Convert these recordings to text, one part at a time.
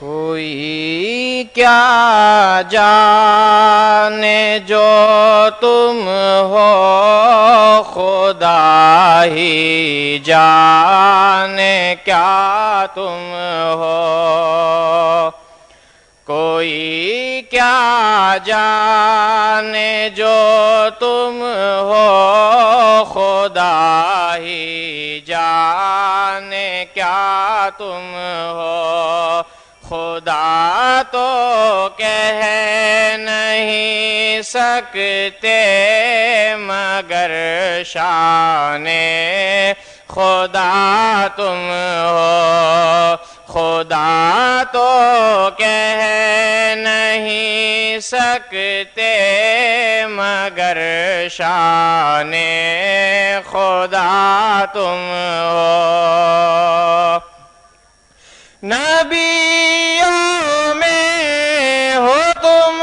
کوئی کیا جانے جو تم ہو، خدا ہی جانے کیا تم ہو۔ کوئی کیا جانے جو تم ہو، خدا ہی جانے کیا تم ہو۔ خدا تو کہہ نہیں سکتے مگر شان خدا تم ہو۔ خدا تو کہہ نہیں سکتے مگر شان خدا تم ہو۔ نبیوں میں ہو تم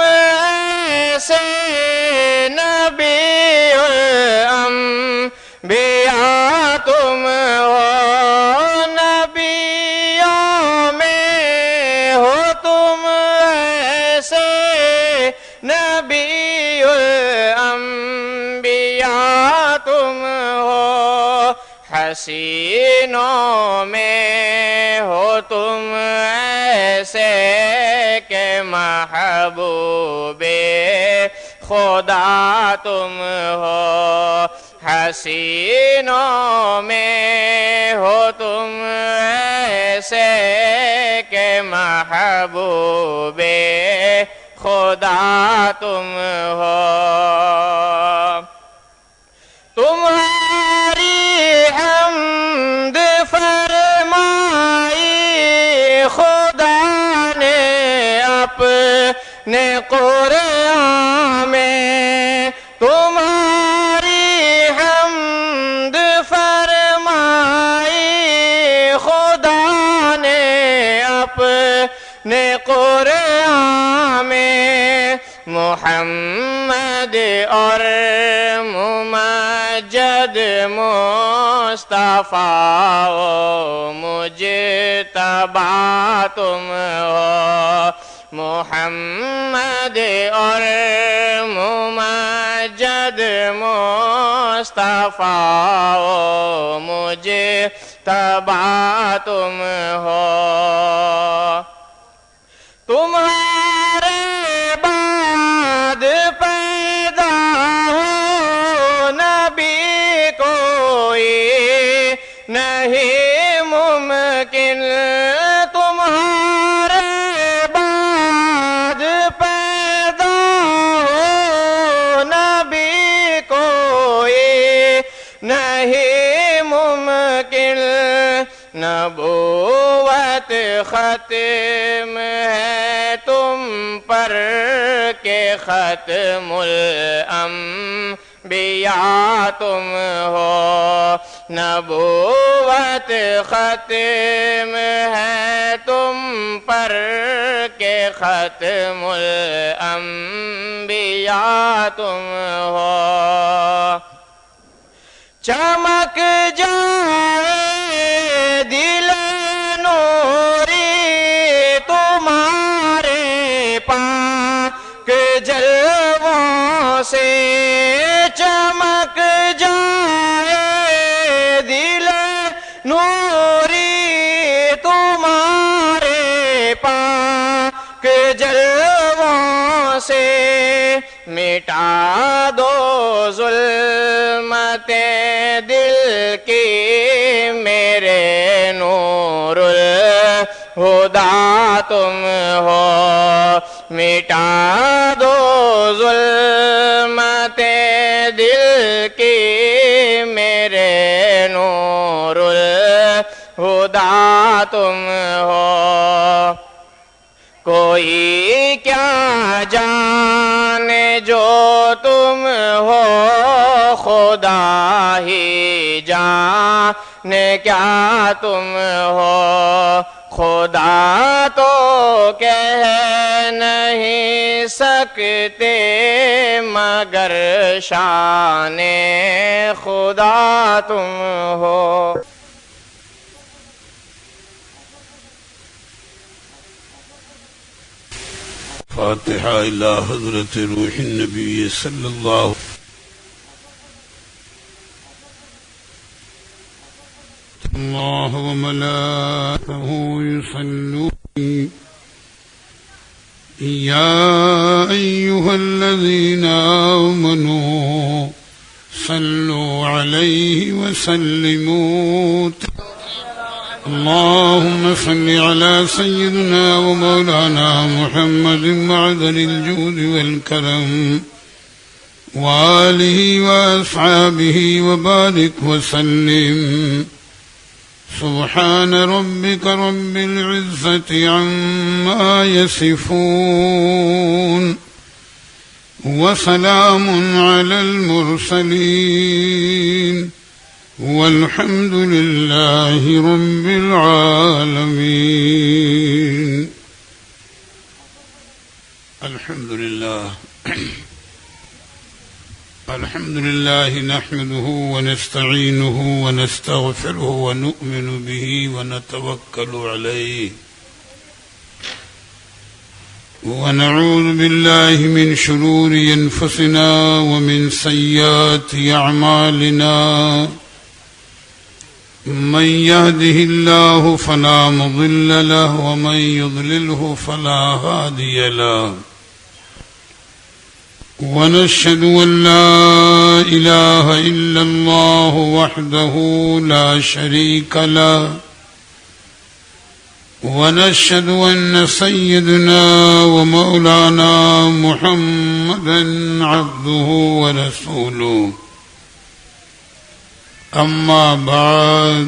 ایسے، نبی الانبیاء تم ہو۔ نبیوں میں ہو تم ایسے، نبی الانبیاء تم ہو۔ حسینوں میں ہو تم ایسے کہ محبوب خدا تم ہو۔ حسینوں میں ہو تم ایسے کہ محبوب خدا تم ہو۔ تمہاری حمد فرمائی خدا نے اپنے قرآن میں۔ تمہاری حمد فرمائی خدا نے اپنے قرآن میں۔ محمد اور ممجد مصطفیٰ و مجتبیٰ تم ہو۔ محمد اور ممجد مصطفیٰ و مجتبیٰ تم ہو۔ تمہارے بعد پیدا ہو نبی کوئی نہیں ممکن۔ تمہارے بعد پیدا ہو نبی کوئی نہیں ممکن۔ نبوت ختم ہے تم پر کہ ختم الانبیاء تم ہو۔ نبوت ختم ہے تم پر کہ ختم الانبیاء تم ہو۔ چمک جائے دل نوری تمہارے پاک جلووں سے۔ چمک جائے دل نوری تمہارے پاک جلووں سے۔ مٹا دو ظلمت دل کی میرے نور الہدیٰ تم ہو۔ مٹا دو ظلمت دل کی میرے نور الہدیٰ تم ہو۔ کوئی کیا جانے جو تم ہو، خدا ہی جانے کیا تم ہو۔ خدا تو کہہ نہیں سکتے مگر شان خدا تم ہو۔ فاتحة إلى حضرة روح النبي صلى الله الله وملائكته يصلون يا أيها الذين آمنوا صلوا عليه وسلموا اللهم صل على سيدنا ومولانا محمد معدن الجود والكرم وآله وأصحابه وبارك وسلم سبحان ربك رب العزة عما يصفون وسلام على المرسلين والحمد لله رب العالمين. الحمد لله الحمد لله نحمده ونستعينه ونستغفره ونؤمن به ونتوكل عليه ونعوذ بالله من شرور أنفسنا ومن سيئات أعمالنا من يهده الله فلا مضل له ومن يضلله فلا هادي له ونشهد أن لا إله إلا الله وحده لا شريك له ونشهد أن سيدنا ومولانا محمدا عبده ورسوله. أما بعد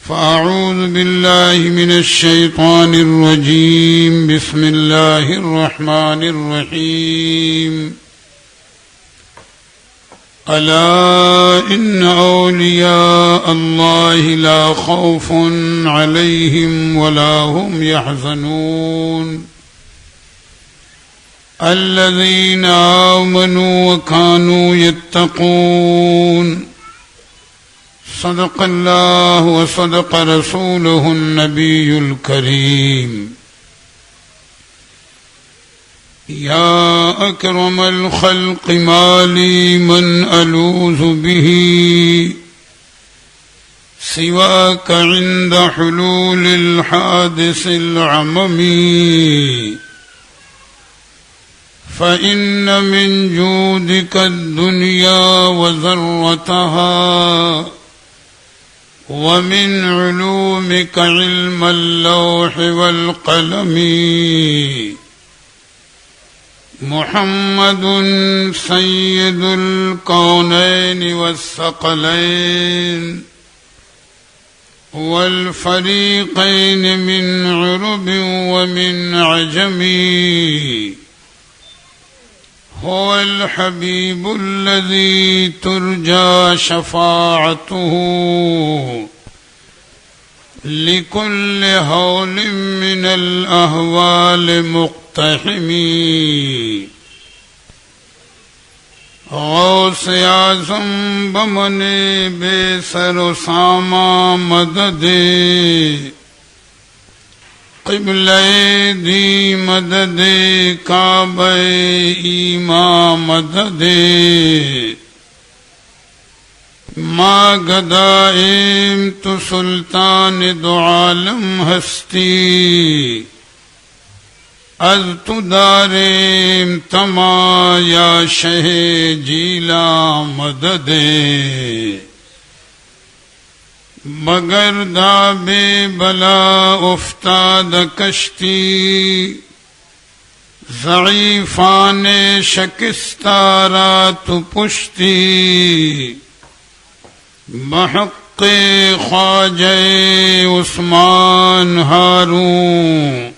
فأعوذ بالله من الشيطان الرجيم. بسم الله الرحمن الرحيم. ألا إن أولياء الله لا خوف عليهم ولا هم يحزنون الذين آمنوا وكانوا يتقون. صدق الله وصدق رسوله النبي الكريم. يا أكرم الخلق ما لي من ألوذ به سواك عند حلول الحادث العممي فإن من جودك الدنيا وذرتها ومن علومك علم اللوح والقلم. محمد سيد الكونين والثقلين والفريقين من عرب ومن عجم. هو الحبيب الذي ترجى شفاعته لكل هول من الأهوال مقتحم. غوث اعظم بمن بے سر و ساما مدد قبلہ دی مدد کعبہ ایماں مدد ما گدائم تو سلطان دو عالم ہستی از تو داریم تما یا شہ جیلا مدد مگر دا بے بلا افتاد کشتی ضعیفان شکستارا تو پشتی بحق خواجہ عثمان ہارون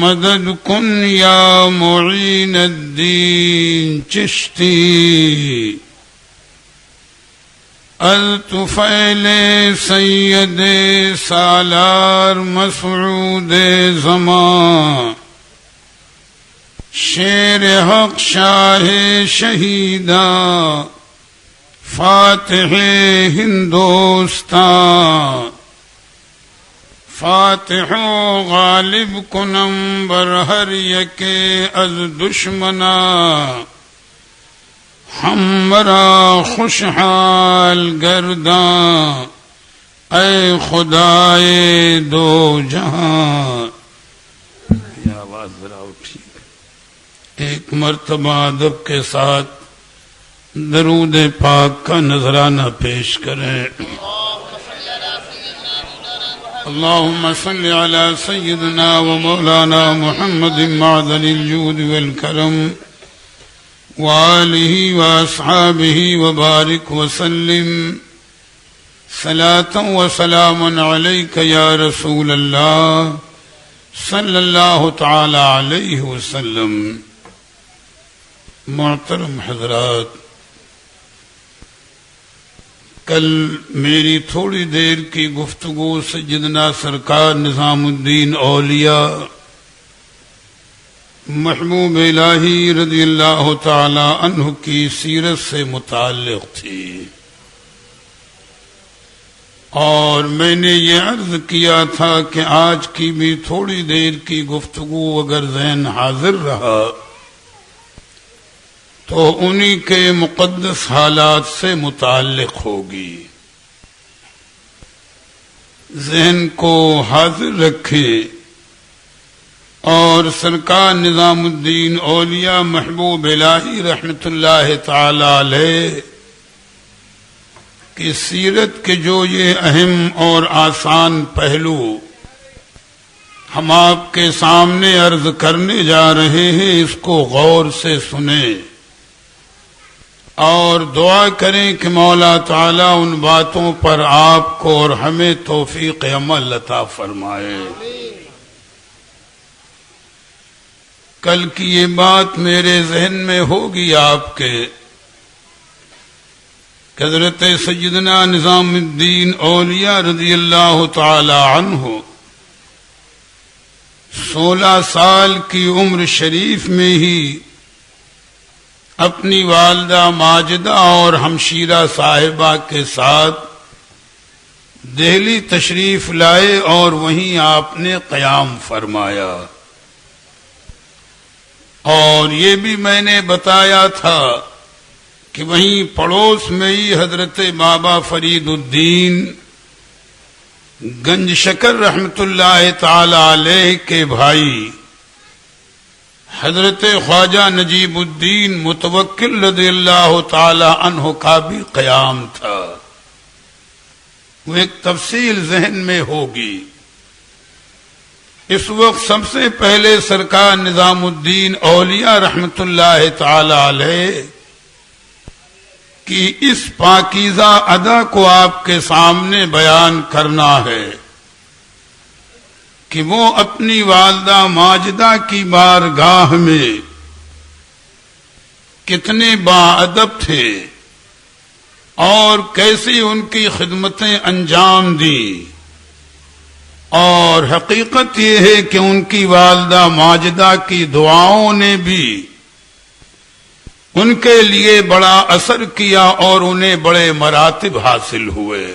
مدد کن یا معین الدین چشتی. الطفیل سید سالار مسعود زمان شیر حق شاہ شہیدہ فاتح ہندوستان فاتح و غالب کنم بر ہر یک از دشمنا، ہمرا خوشحال گرداں اے خدائے دو جہاں. یہ آواز ذرا اٹھی. ایک مرتبہ ادب کے ساتھ درود پاک کا نذرانہ پیش کریں. اللهم صل على سيدنا ومولانا محمد معدن الجود والكرم وآله وأصحابه وبارك وسلم صلاة وسلاما عليك يا رسول الله صلى الله تعالى عليه وسلم. محترم حضرات، کل میری تھوڑی دیر کی گفتگو سیدنا سرکار نظام الدین اولیاء محبوب الہی رضی اللہ تعالی عنہ کی سیرت سے متعلق تھی، اور میں نے یہ عرض کیا تھا کہ آج کی بھی تھوڑی دیر کی گفتگو اگر ذہن حاضر رہا تو انہی کے مقدس حالات سے متعلق ہوگی. ذہن کو حاضر رکھے اور سرکار نظام الدین اولیاء محبوب الہی رحمت اللہ تعالی علیہ کی سیرت کے جو یہ اہم اور آسان پہلو ہم آپ کے سامنے عرض کرنے جا رہے ہیں، اس کو غور سے سنیں اور دعا کریں کہ مولا تعالی ان باتوں پر آپ کو اور ہمیں توفیق عمل عطا فرمائے. کل کی یہ بات میرے ذہن میں ہوگی آپ کے کہ حضرت سیدنا نظام الدین اولیاء رضی اللہ تعالی عنہ 16 سال کی عمر شریف میں ہی اپنی والدہ ماجدہ اور ہمشیرہ صاحبہ کے ساتھ دہلی تشریف لائے اور وہیں آپ نے قیام فرمایا. اور یہ بھی میں نے بتایا تھا کہ وہیں پڑوس میں ہی حضرت بابا فرید الدین گنج شکر رحمت اللہ تعالی علیہ کے بھائی حضرت خواجہ نجیب الدین متوکل رضی اللہ تعالی عنہ کا بھی قیام تھا. وہ ایک تفصیل ذہن میں ہوگی. اس وقت سب سے پہلے سرکار نظام الدین اولیاء رحمت اللہ تعالی علیہ کی اس پاکیزہ ادا کو آپ کے سامنے بیان کرنا ہے کہ وہ اپنی والدہ ماجدہ کی بارگاہ میں کتنے باادب تھے اور کیسی ان کی خدمتیں انجام دیں. اور حقیقت یہ ہے کہ ان کی والدہ ماجدہ کی دعاؤں نے بھی ان کے لیے بڑا اثر کیا اور انہیں بڑے مراتب حاصل ہوئے.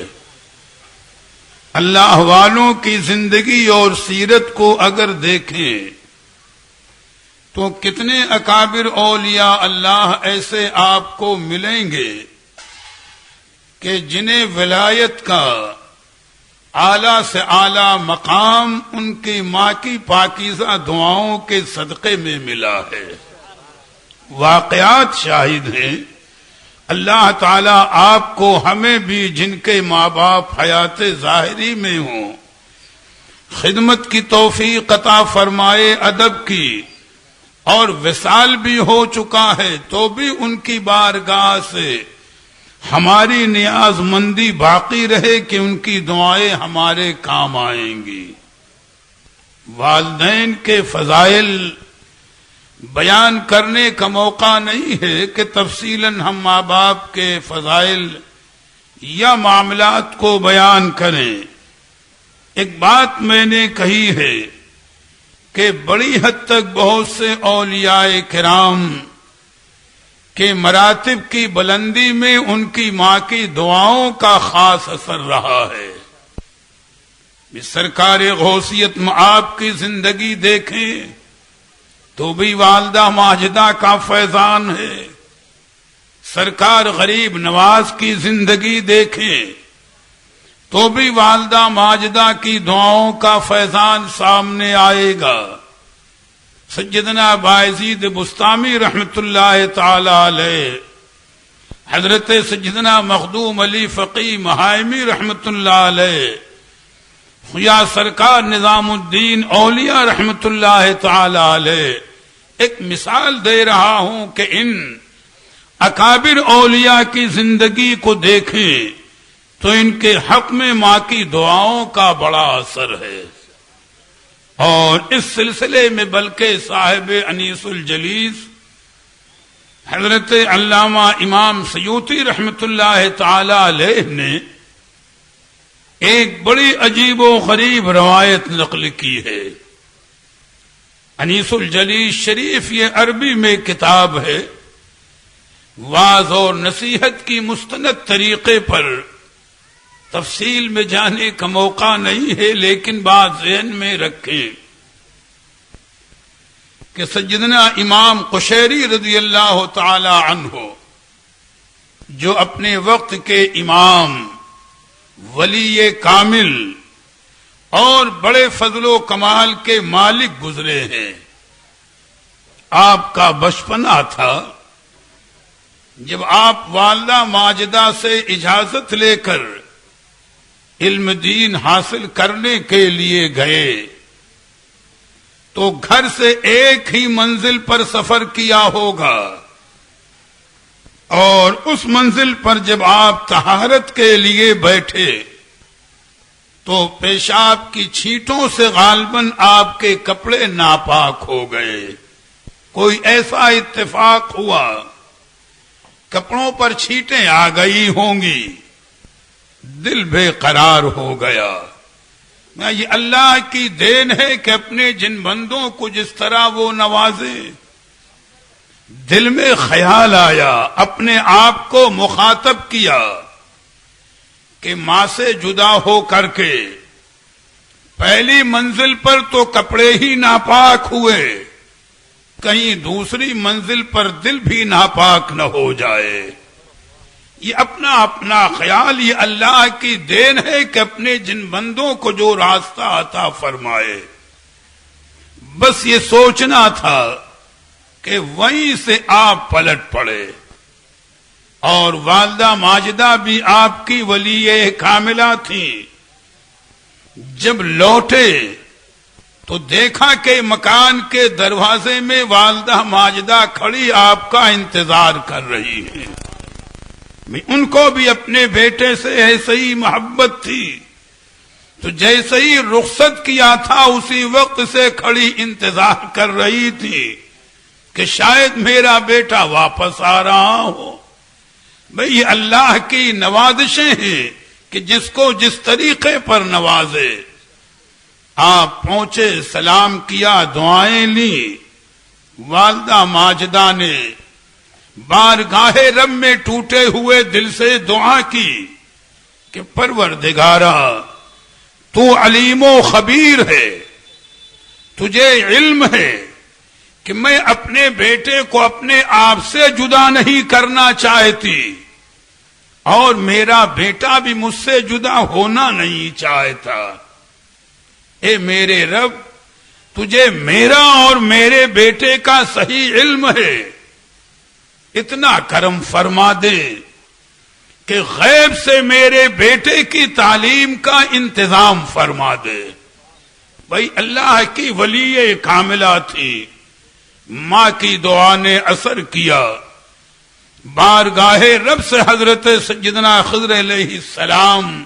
اللہ والوں کی زندگی اور سیرت کو اگر دیکھیں تو کتنے اکابر اولیاء اللہ ایسے آپ کو ملیں گے کہ جنہیں ولایت کا اعلیٰ سے اعلیٰ مقام ان کی ماں کی پاکیزہ دعاؤں کے صدقے میں ملا ہے. واقعات شاہد ہیں. اللہ تعالیٰ آپ کو ہمیں بھی جن کے ماں باپ حیات ظاہری میں ہوں خدمت کی توفیق عطا فرمائے، ادب کی، اور وصال بھی ہو چکا ہے تو بھی ان کی بارگاہ سے ہماری نیاز مندی باقی رہے کہ ان کی دعائیں ہمارے کام آئیں گی. والدین کے فضائل بیان کرنے کا موقع نہیں ہے کہ تفصیلاً ہم ماں باپ کے فضائل یا معاملات کو بیان کریں. ایک بات میں نے کہی ہے کہ بڑی حد تک بہت سے اولیاء کرام کے مراتب کی بلندی میں ان کی ماں کی دعاؤں کا خاص اثر رہا ہے. سرکار غوثیت میں آپ کی زندگی دیکھیں تو بھی والدہ ماجدہ کا فیضان ہے. سرکار غریب نواز کی زندگی دیکھیں تو بھی والدہ ماجدہ کی دعاؤں کا فیضان سامنے آئے گا. سیدنا بایزید بسطامی رحمت اللہ تعالی علیہ، حضرت سیدنا مخدوم علی فقی مہائمی رحمت اللہ علیہ، یا سرکار نظام الدین اولیاء رحمت اللہ تعالی علیہ، ایک مثال دے رہا ہوں کہ ان اکابر اولیاء کی زندگی کو دیکھیں تو ان کے حق میں ماں کی دعاؤں کا بڑا اثر ہے. اور اس سلسلے میں بلکہ صاحب انیس الجلیس حضرت علامہ امام سیوطی رحمت اللہ تعالی علیہ نے ایک بڑی عجیب و غریب روایت نقل کی ہے. انیس الجلیس شریف یہ عربی میں کتاب ہے. واعظ اور نصیحت کی مستند طریقے پر تفصیل میں جانے کا موقع نہیں ہے، لیکن بات ذہن میں رکھیں کہ سیدنا امام قشیری رضی اللہ تعالی عنہ جو اپنے وقت کے امام، ولی کامل اور بڑے فضل و کمال کے مالک گزرے ہیں، آپ کا بچپنا تھا جب آپ والدہ ماجدہ سے اجازت لے کر علم دین حاصل کرنے کے لیے گئے تو گھر سے ایک ہی منزل پر سفر کیا ہوگا، اور اس منزل پر جب آپ طہارت کے لیے بیٹھے تو پیشاب کی چھینٹوں سے غالباً آپ کے کپڑے ناپاک ہو گئے. کوئی ایسا اتفاق ہوا، کپڑوں پر چھینٹیں آ گئی ہوں گی، دل بے قرار ہو گیا. یہ اللہ کی دین ہے کہ اپنے جن بندوں کو جس طرح وہ نوازے. دل میں خیال آیا، اپنے آپ کو مخاطب کیا کہ ماں سے جدا ہو کر کے پہلی منزل پر تو کپڑے ہی ناپاک ہوئے، کہیں دوسری منزل پر دل بھی ناپاک نہ ہو جائے. یہ اپنا اپنا خیال، یہ اللہ کی دین ہے کہ اپنے جن بندوں کو جو راستہ عطا فرمائے. بس یہ سوچنا تھا کہ وہیں سے آپ پلٹ پڑے. اور والدہ ماجدہ بھی آپ کی ولی کاملہ تھیں. جب لوٹے تو دیکھا کہ مکان کے دروازے میں والدہ ماجدہ کھڑی آپ کا انتظار کر رہی ہیں. ان کو بھی اپنے بیٹے سے ایسے ہی محبت تھی، تو جیسے ہی رخصت کیا تھا اسی وقت سے کھڑی انتظار کر رہی تھی کہ شاید میرا بیٹا واپس آ رہا ہو. بھئی یہ اللہ کی نوازشیں ہیں کہ جس کو جس طریقے پر نوازے. آپ پہنچے، سلام کیا، دعائیں لی. والدہ ماجدہ نے بارگاہ رب میں ٹوٹے ہوئے دل سے دعا کی کہ پروردگارا تو علیم و خبیر ہے، تجھے علم ہے کہ میں اپنے بیٹے کو اپنے آپ سے جدا نہیں کرنا چاہتی، اور میرا بیٹا بھی مجھ سے جدا ہونا نہیں چاہتا. اے میرے رب، تجھے میرا اور میرے بیٹے کا صحیح علم ہے، اتنا کرم فرما دے کہ غیب سے میرے بیٹے کی تعلیم کا انتظام فرما دے. بھائی اللہ کی ولی کاملہ تھی، ماں کی دعا نے اثر کیا. بارگاہ رب سے حضرت سیدنا خضر علیہ السلام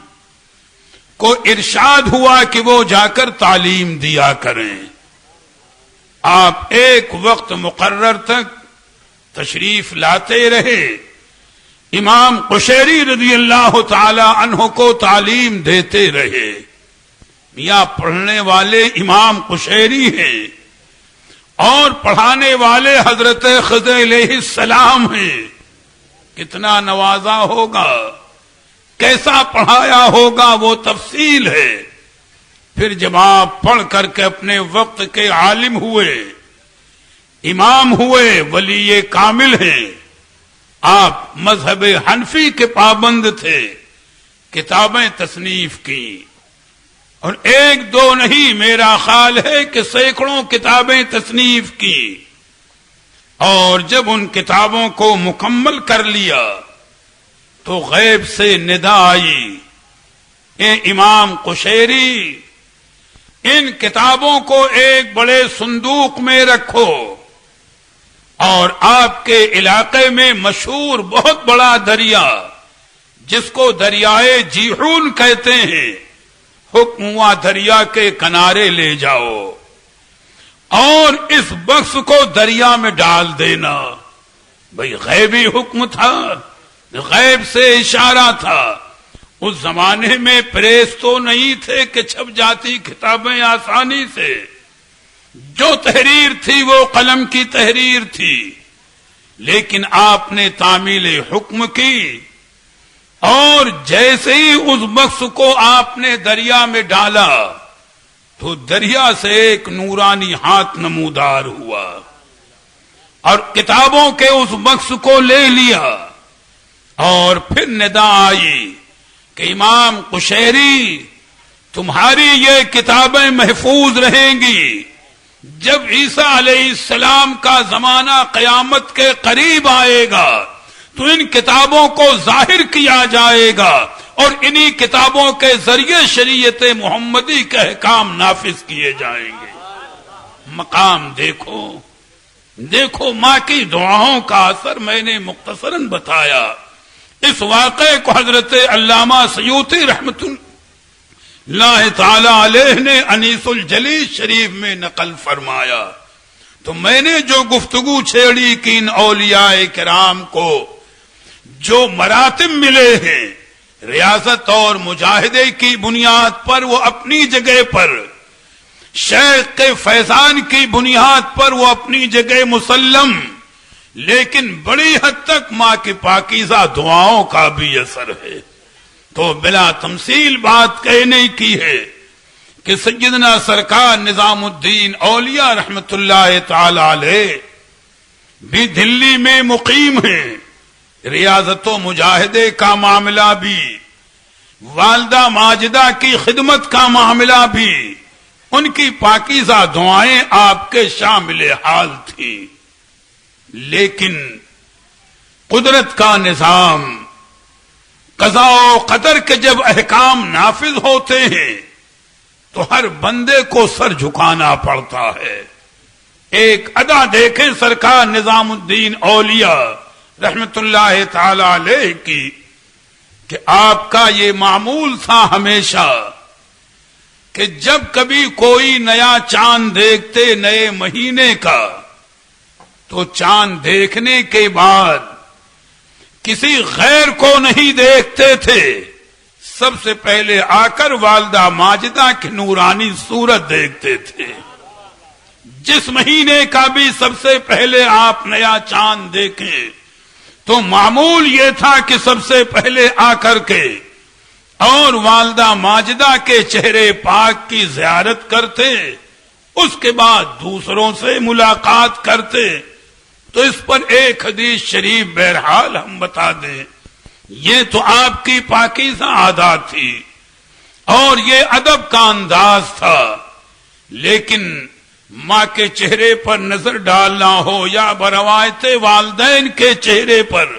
کو ارشاد ہوا کہ وہ جا کر تعلیم دیا کریں. آپ ایک وقت مقرر تک تشریف لاتے رہے، امام قشیری رضی اللہ تعالی عنہ کو تعلیم دیتے رہے. یا پڑھنے والے امام قشیری ہیں اور پڑھانے والے حضرت خضر علیہ السلام ہیں. کتنا نوازا ہوگا، کیسا پڑھایا ہوگا وہ تفصیل ہے. پھر جب آپ پڑھ کر کے اپنے وقت کے عالم ہوئے، امام ہوئے، ولی کامل ہیں، آپ مذہب حنفی کے پابند تھے، کتابیں تصنیف کی، اور ایک دو نہیں، میرا خیال ہے کہ سینکڑوں کتابیں تصنیف کی، اور جب ان کتابوں کو مکمل کر لیا تو غیب سے ندا آئی، اے امام قشیری، ان کتابوں کو ایک بڑے صندوق میں رکھو، اور آپ کے علاقے میں مشہور بہت بڑا دریا جس کو دریائے جیحون کہتے ہیں، حکم ہوا دریا کے کنارے لے جاؤ اور اس بکس کو دریا میں ڈال دینا۔ بھئی غیبی حکم تھا، غیب سے اشارہ تھا۔ اس زمانے میں پریس تو نہیں تھے کہ چھپ جاتی کتابیں آسانی سے، جو تحریر تھی وہ قلم کی تحریر تھی، لیکن آپ نے تعمیل حکم کی، اور جیسے ہی اس بکس کو آپ نے دریا میں ڈالا تو دریا سے ایک نورانی ہاتھ نمودار ہوا اور کتابوں کے اس بکس کو لے لیا، اور پھر ندا آئی کہ امام قشیری، تمہاری یہ کتابیں محفوظ رہیں گی، جب عیسیٰ علیہ السلام کا زمانہ قیامت کے قریب آئے گا تو ان کتابوں کو ظاہر کیا جائے گا، اور انہی کتابوں کے ذریعے شریعت محمدی کے احکام نافذ کیے جائیں گے۔ مقام دیکھو، دیکھو ماں کی دعاؤں کا اثر میں نے مختصراً بتایا۔ اس واقعے کو حضرت علامہ سیوطی رحمۃ اللہ تعالی علیہ نے انیس الجلیس شریف میں نقل فرمایا۔ تو میں نے جو گفتگو چھیڑی کہ ان اولیاء کرام کو جو مراتب ملے ہیں، ریاضت اور مجاہدے کی بنیاد پر وہ اپنی جگہ پر، شیخ کے فیضان کی بنیاد پر وہ اپنی جگہ مسلم، لیکن بڑی حد تک ماں کی پاکیزہ دعاؤں کا بھی اثر ہے۔ تو بلا تمثیل بات کہنے کی ہے کہ سیدنا سرکار نظام الدین اولیاء رحمت اللہ تعالی علیہ بھی دلی میں مقیم ہیں، ریاضت و مجاہدے کا معاملہ بھی، والدہ ماجدہ کی خدمت کا معاملہ بھی، ان کی پاکیزہ دعائیں آپ کے شامل حال تھیں، لیکن قدرت کا نظام، قضاء و قدر کے جب احکام نافذ ہوتے ہیں تو ہر بندے کو سر جھکانا پڑتا ہے۔ ایک ادا دیکھیں سرکار نظام الدین اولیاء رحمت اللہ تعالی علیہ کی، کہ آپ کا یہ معمول تھا ہمیشہ کہ جب کبھی کوئی نیا چاند دیکھتے نئے مہینے کا، تو چاند دیکھنے کے بعد کسی غیر کو نہیں دیکھتے تھے، سب سے پہلے آ کر والدہ ماجدہ کی نورانی صورت دیکھتے تھے۔ جس مہینے کا بھی سب سے پہلے آپ نیا چاند دیکھیں تو معمول یہ تھا کہ سب سے پہلے آ کر کے اور والدہ ماجدہ کے چہرے پاک کی زیارت کرتے، اس کے بعد دوسروں سے ملاقات کرتے۔ تو اس پر ایک حدیث شریف بہرحال ہم بتا دیں، یہ تو آپ کی پاکیزہ عادات تھی اور یہ ادب کا انداز تھا، لیکن ماں کے چہرے پر نظر ڈالنا ہو یا بروایت والدین کے چہرے پر،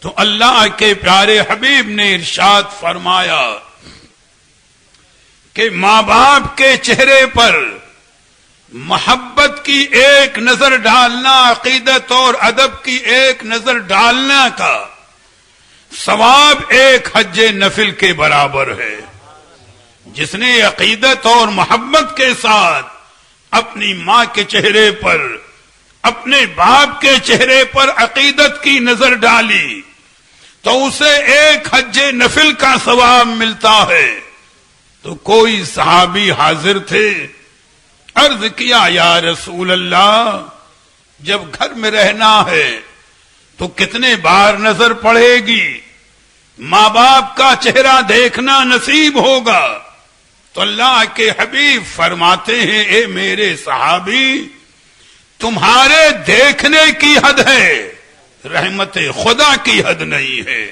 تو اللہ کے پیارے حبیب نے ارشاد فرمایا کہ ماں باپ کے چہرے پر محبت کی ایک نظر ڈالنا، عقیدت اور ادب کی ایک نظر ڈالنا کا ثواب ایک حج نفل کے برابر ہے۔ جس نے عقیدت اور محبت کے ساتھ اپنی ماں کے چہرے پر، اپنے باپ کے چہرے پر عقیدت کی نظر ڈالی تو اسے ایک حج نفل کا ثواب ملتا ہے۔ تو کوئی صحابی حاضر تھے، عرض کیا یا رسول اللہ، جب گھر میں رہنا ہے تو کتنے بار نظر پڑے گی، ماں باپ کا چہرہ دیکھنا نصیب ہوگا؟ تو اللہ کے حبیب فرماتے ہیں اے میرے صحابی، تمہارے دیکھنے کی حد ہے، رحمت خدا کی حد نہیں ہے۔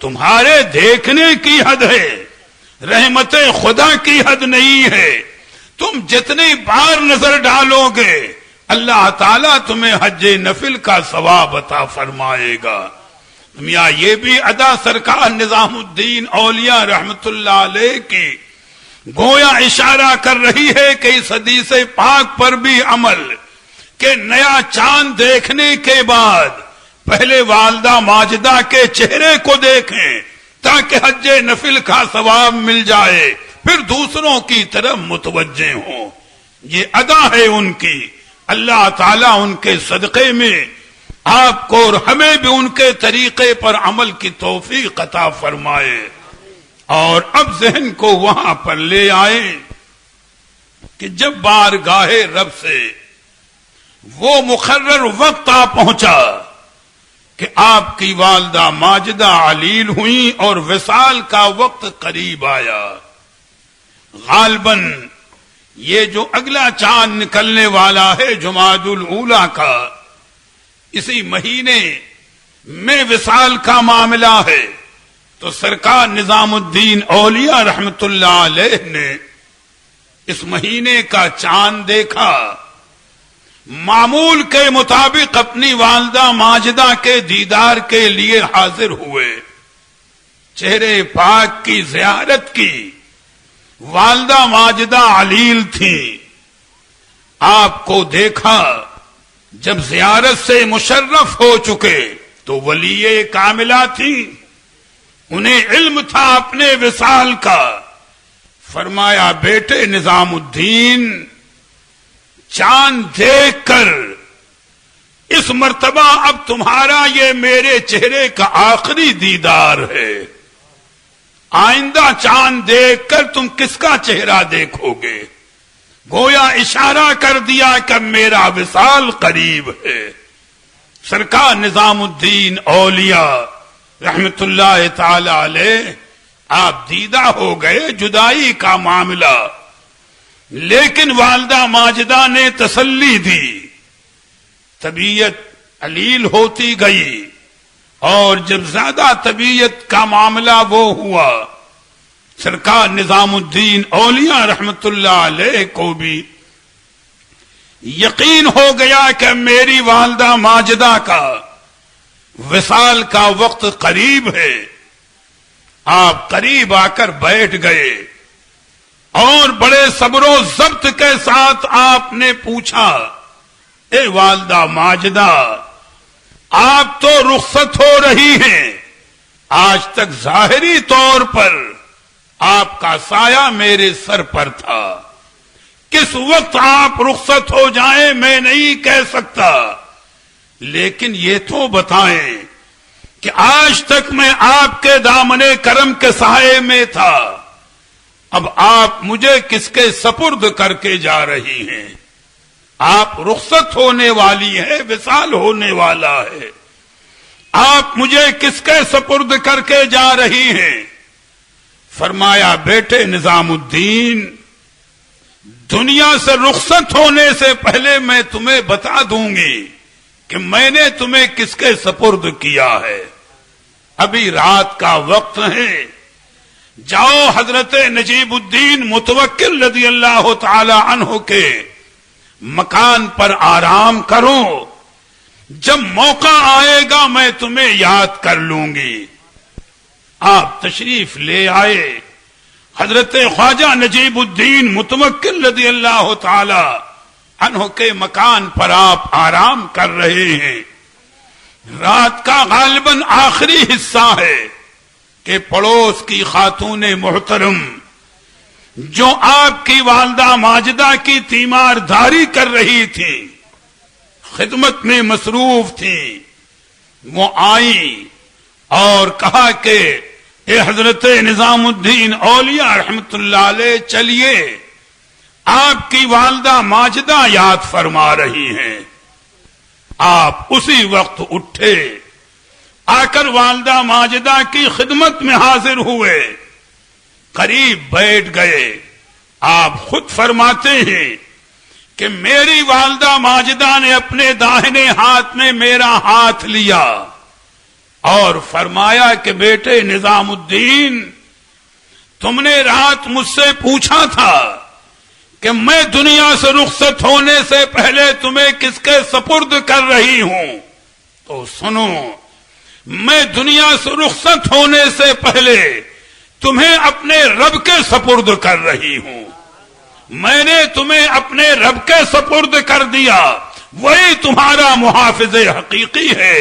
تمہارے دیکھنے کی حد ہے، رحمت خدا کی حد نہیں ہے۔ تم جتنی بار نظر ڈالو گے اللہ تعالیٰ تمہیں حج نفل کا ثواب عطا فرمائے گا۔ میاں یہ بھی ادا سرکار نظام الدین اولیاء رحمت اللہ علیہ کی گویا اشارہ کر رہی ہے کہ اس حدیث پاک پر بھی عمل کہ نیا چاند دیکھنے کے بعد پہلے والدہ ماجدہ کے چہرے کو دیکھیں تاکہ حج نفل کا ثواب مل جائے، پھر دوسروں کی طرف متوجہ ہوں۔ یہ ادا ہے ان کی، اللہ تعالیٰ ان کے صدقے میں آپ کو اور ہمیں بھی ان کے طریقے پر عمل کی توفیق عطا فرمائے۔ اور اب ذہن کو وہاں پر لے آئے کہ جب بارگاہ رب سے وہ مقرر وقت آ پہنچا کہ آپ کی والدہ ماجدہ علیل ہوئی اور وصال کا وقت قریب آیا، غالباً یہ جو اگلا چاند نکلنے والا ہے جمادی الاولیٰ کا، اسی مہینے میں وصال کا معاملہ ہے، تو سرکار نظام الدین اولیاء رحمت اللہ علیہ نے اس مہینے کا چاند دیکھا، معمول کے مطابق اپنی والدہ ماجدہ کے دیدار کے لیے حاضر ہوئے، چہرے پاک کی زیارت کی۔ والدہ ماجدہ علیل تھی، آپ کو دیکھا، جب زیارت سے مشرف ہو چکے تو ولی کاملہ تھی، انہیں علم تھا اپنے وصال کا۔ فرمایا بیٹے نظام الدین، چاند دیکھ کر اس مرتبہ اب تمہارا یہ میرے چہرے کا آخری دیدار ہے، آئندہ چاند دیکھ کر تم کس کا چہرہ دیکھو گے؟ گویا اشارہ کر دیا کہ میرا وصال قریب ہے۔ سرکار نظام الدین اولیاء رحمت اللہ تعالی علیہ آپ دیدہ ہو گئے، جدائی کا معاملہ، لیکن والدہ ماجدہ نے تسلی دی، طبیعت علیل ہوتی گئی، اور جب زیادہ طبیعت کا معاملہ وہ ہوا، سرکار نظام الدین اولیاء رحمت اللہ علیہ کو بھی یقین ہو گیا کہ میری والدہ ماجدہ کا وصال کا وقت قریب ہے۔ آپ قریب آ کر بیٹھ گئے اور بڑے صبر و ضبط کے ساتھ آپ نے پوچھا، اے والدہ ماجدہ، آپ تو رخصت ہو رہی ہیں، آج تک ظاہری طور پر آپ کا سایہ میرے سر پر تھا، کس وقت آپ رخصت ہو جائیں میں نہیں کہہ سکتا، لیکن یہ تو بتائیں کہ آج تک میں آپ کے دامن کرم کے سائے میں تھا، اب آپ مجھے کس کے سپرد کر کے جا رہی ہیں؟ آپ رخصت ہونے والی ہے، وصال ہونے والا ہے، آپ مجھے کس کے سپرد کر کے جا رہی ہیں؟ فرمایا بیٹے نظام الدین، دنیا سے رخصت ہونے سے پہلے میں تمہیں بتا دوں گی کہ میں نے تمہیں کس کے سپرد کیا ہے۔ ابھی رات کا وقت ہے، جاؤ حضرت نجیب الدین متوکل رضی اللہ تعالی عنہ کے مکان پر آرام کرو، جب موقع آئے گا میں تمہیں یاد کر لوں گی۔ آپ تشریف لے آئے، حضرت خواجہ نجیب الدین متوکل رضی اللہ تعالی عنہ کے مکان پر آپ آرام کر رہے ہیں۔ رات کا غالباً آخری حصہ ہے کہ پڑوس کی خاتون محترم جو آپ کی والدہ ماجدہ کی تیمار داری کر رہی تھی، خدمت میں مصروف تھی، وہ آئیں اور کہا کہ اے حضرت نظام الدین اولیاء رحمت اللہ علیہ، چلیے آپ کی والدہ ماجدہ یاد فرما رہی ہیں۔ آپ اسی وقت اٹھے، آ کر والدہ ماجدہ کی خدمت میں حاضر ہوئے، قریب بیٹھ گئے. آپ خود فرماتے ہیں کہ میری والدہ ماجدہ نے اپنے داہنے ہاتھ میں میرا ہاتھ لیا اور فرمایا کہ بیٹے نظام الدین، تم نے رات مجھ سے پوچھا تھا کہ میں دنیا سے رخصت ہونے سے پہلے تمہیں کس کے سپرد کر رہی ہوں. تو سنو، میں دنیا سے رخصت ہونے سے پہلے تمہیں اپنے رب کے سپرد کر رہی ہوں. میں نے تمہیں اپنے رب کے سپرد کر دیا، وہی تمہارا محافظ حقیقی ہے.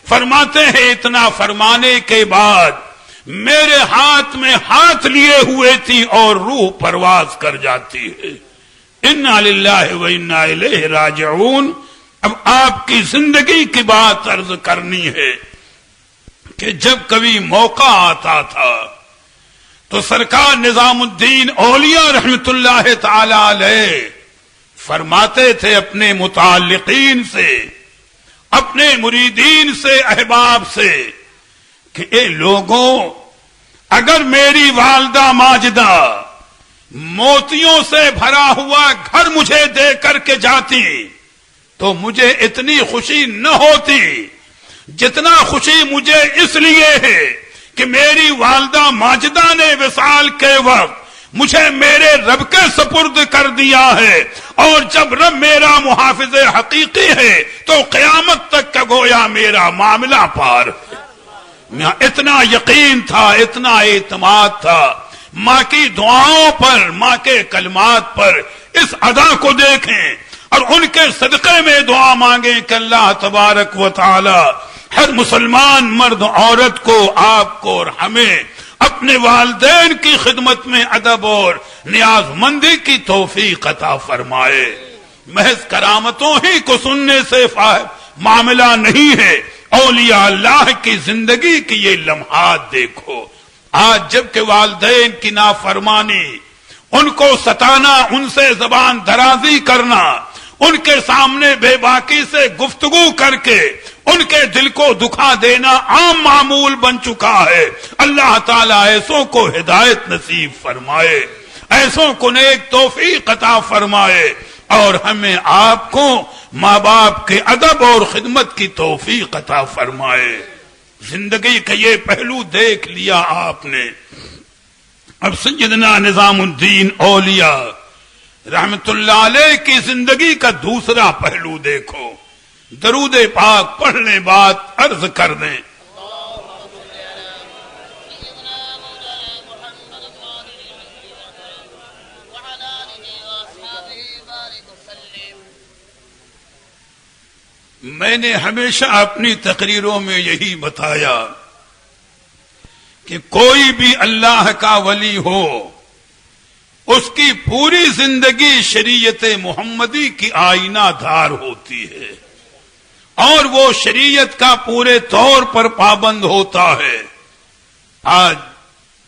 فرماتے ہیں اتنا فرمانے کے بعد میرے ہاتھ میں ہاتھ لیے ہوئے تھی اور روح پرواز کر جاتی ہے. انا للہ و انا الیہ راجعون. اب آپ کی زندگی کی بات عرض کرنی ہے کہ جب کبھی موقع آتا تھا تو سرکار نظام الدین اولیاء رحمت اللہ تعالی علیہ فرماتے تھے اپنے متعلقین سے، اپنے مریدین سے، احباب سے کہ اے لوگوں، اگر میری والدہ ماجدہ موتیوں سے بھرا ہوا گھر مجھے دے کر کے جاتی تو مجھے اتنی خوشی نہ ہوتی جتنا خوشی مجھے اس لیے ہے کہ میری والدہ ماجدہ نے وصال کے وقت مجھے میرے رب کے سپرد کر دیا ہے، اور جب رب میرا محافظ حقیقی ہے تو قیامت تک کا گویا میرا معاملہ پار. اتنا یقین تھا، اتنا اعتماد تھا. ماں کی دعاؤں پر، ماں کے کلمات پر اس ادا کو دیکھیں اور ان کے صدقے میں دعا مانگیں کہ اللہ تبارک و تعالی ہر مسلمان مرد عورت کو، آپ کو اور ہمیں اپنے والدین کی خدمت میں ادب اور نیاز مندی کی توفیق عطا فرمائے. محض کرامتوں ہی کو سننے سے معاملہ نہیں ہے. اولیاء اللہ کی زندگی کی یہ لمحات دیکھو. آج جب کہ والدین کی نافرمانی، ان کو ستانا، ان سے زبان درازی کرنا، ان کے سامنے بے باکی سے گفتگو کر کے ان کے دل کو دکھا دینا عام معمول بن چکا ہے. اللہ تعالیٰ ایسوں کو ہدایت نصیب فرمائے، ایسوں کو نیک توفیق عطا فرمائے، اور ہمیں آپ کو ماں باپ کے ادب اور خدمت کی توفیق عطا فرمائے. زندگی کا یہ پہلو دیکھ لیا آپ نے. اب سیدنا نظام الدین اولیاء رحمت اللہ علیہ کی زندگی کا دوسرا پہلو دیکھو. درود پاک پڑھنے بات عرض کر دیں. میں نے ہمیشہ اپنی تقریروں میں یہی بتایا کہ کوئی بھی اللہ کا ولی ہو، اس کی پوری زندگی شریعت محمدی کی آئینہ دار ہوتی ہے اور وہ شریعت کا پورے طور پر پابند ہوتا ہے. آج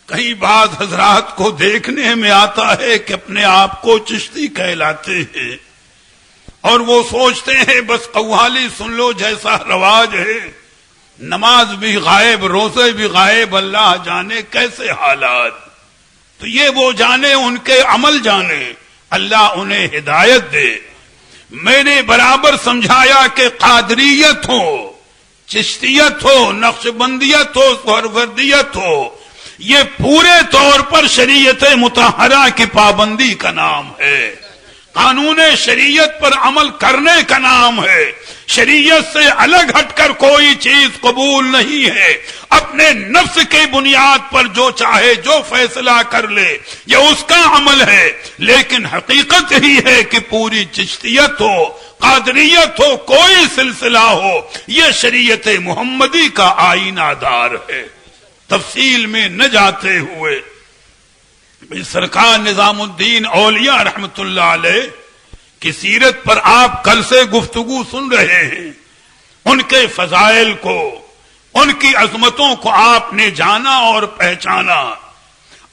کئی بعض حضرات کو دیکھنے میں آتا ہے کہ اپنے آپ کو چشتی کہلاتے ہیں اور وہ سوچتے ہیں بس قوالی سن لو جیسا رواج ہے، نماز بھی غائب، روزے بھی غائب، اللہ جانے کیسے حالات. تو یہ وہ جانے، ان کے عمل جانے، اللہ انہیں ہدایت دے. میں نے برابر سمجھایا کہ قادریت ہو، چشتیت ہو، نقشبندیت ہو، سہروردیت ہو، یہ پورے طور پر شریعت مطہرہ کی پابندی کا نام ہے، قانون شریعت پر عمل کرنے کا نام ہے. شریعت سے الگ ہٹ کر کوئی چیز قبول نہیں ہے. اپنے نفس کی بنیاد پر جو چاہے جو فیصلہ کر لے یہ اس کا عمل ہے، لیکن حقیقت یہی ہے کہ پوری چشتیت ہو، قادریت ہو، کوئی سلسلہ ہو، یہ شریعت محمدی کا آئینہ دار ہے. تفصیل میں نہ جاتے ہوئے سرکار نظام الدین اولیاء رحمت اللہ علیہ کی سیرت پر آپ کل سے گفتگو سن رہے ہیں. ان کے فضائل کو، ان کی عظمتوں کو آپ نے جانا اور پہچانا.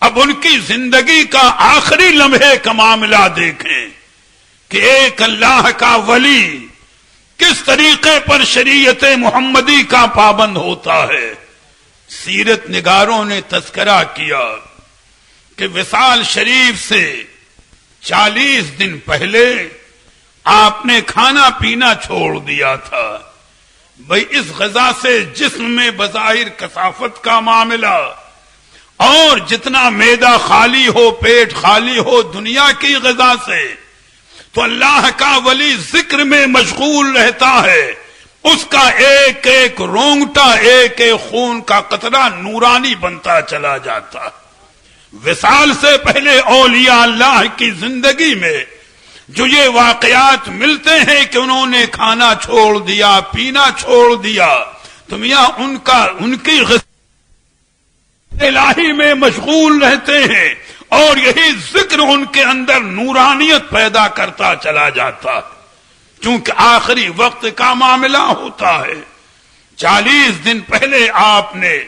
اب ان کی زندگی کا آخری لمحے کا معاملہ دیکھیں کہ ایک اللہ کا ولی کس طریقے پر شریعت محمدی کا پابند ہوتا ہے. سیرت نگاروں نے تذکرہ کیا کہ وصال شریف سے 40 دن پہلے آپ نے کھانا پینا چھوڑ دیا تھا. بھئی اس غذا سے جسم میں بظاہر کثافت کا معاملہ، اور جتنا معدہ خالی ہو، پیٹ خالی ہو دنیا کی غذا سے، تو اللہ کا ولی ذکر میں مشغول رہتا ہے. اس کا ایک ایک رونگٹا، ایک ایک خون کا قطرہ نورانی بنتا چلا جاتا. وصال سے پہلے اولیاء اللہ کی زندگی میں جو یہ واقعات ملتے ہیں کہ انہوں نے کھانا چھوڑ دیا، پینا چھوڑ دیا، تو میاں ان کی الہی میں مشغول رہتے ہیں، اور یہی ذکر ان کے اندر نورانیت پیدا کرتا چلا جاتا ہے، چونکہ آخری وقت کا معاملہ ہوتا ہے. 40 دن پہلے آپ نے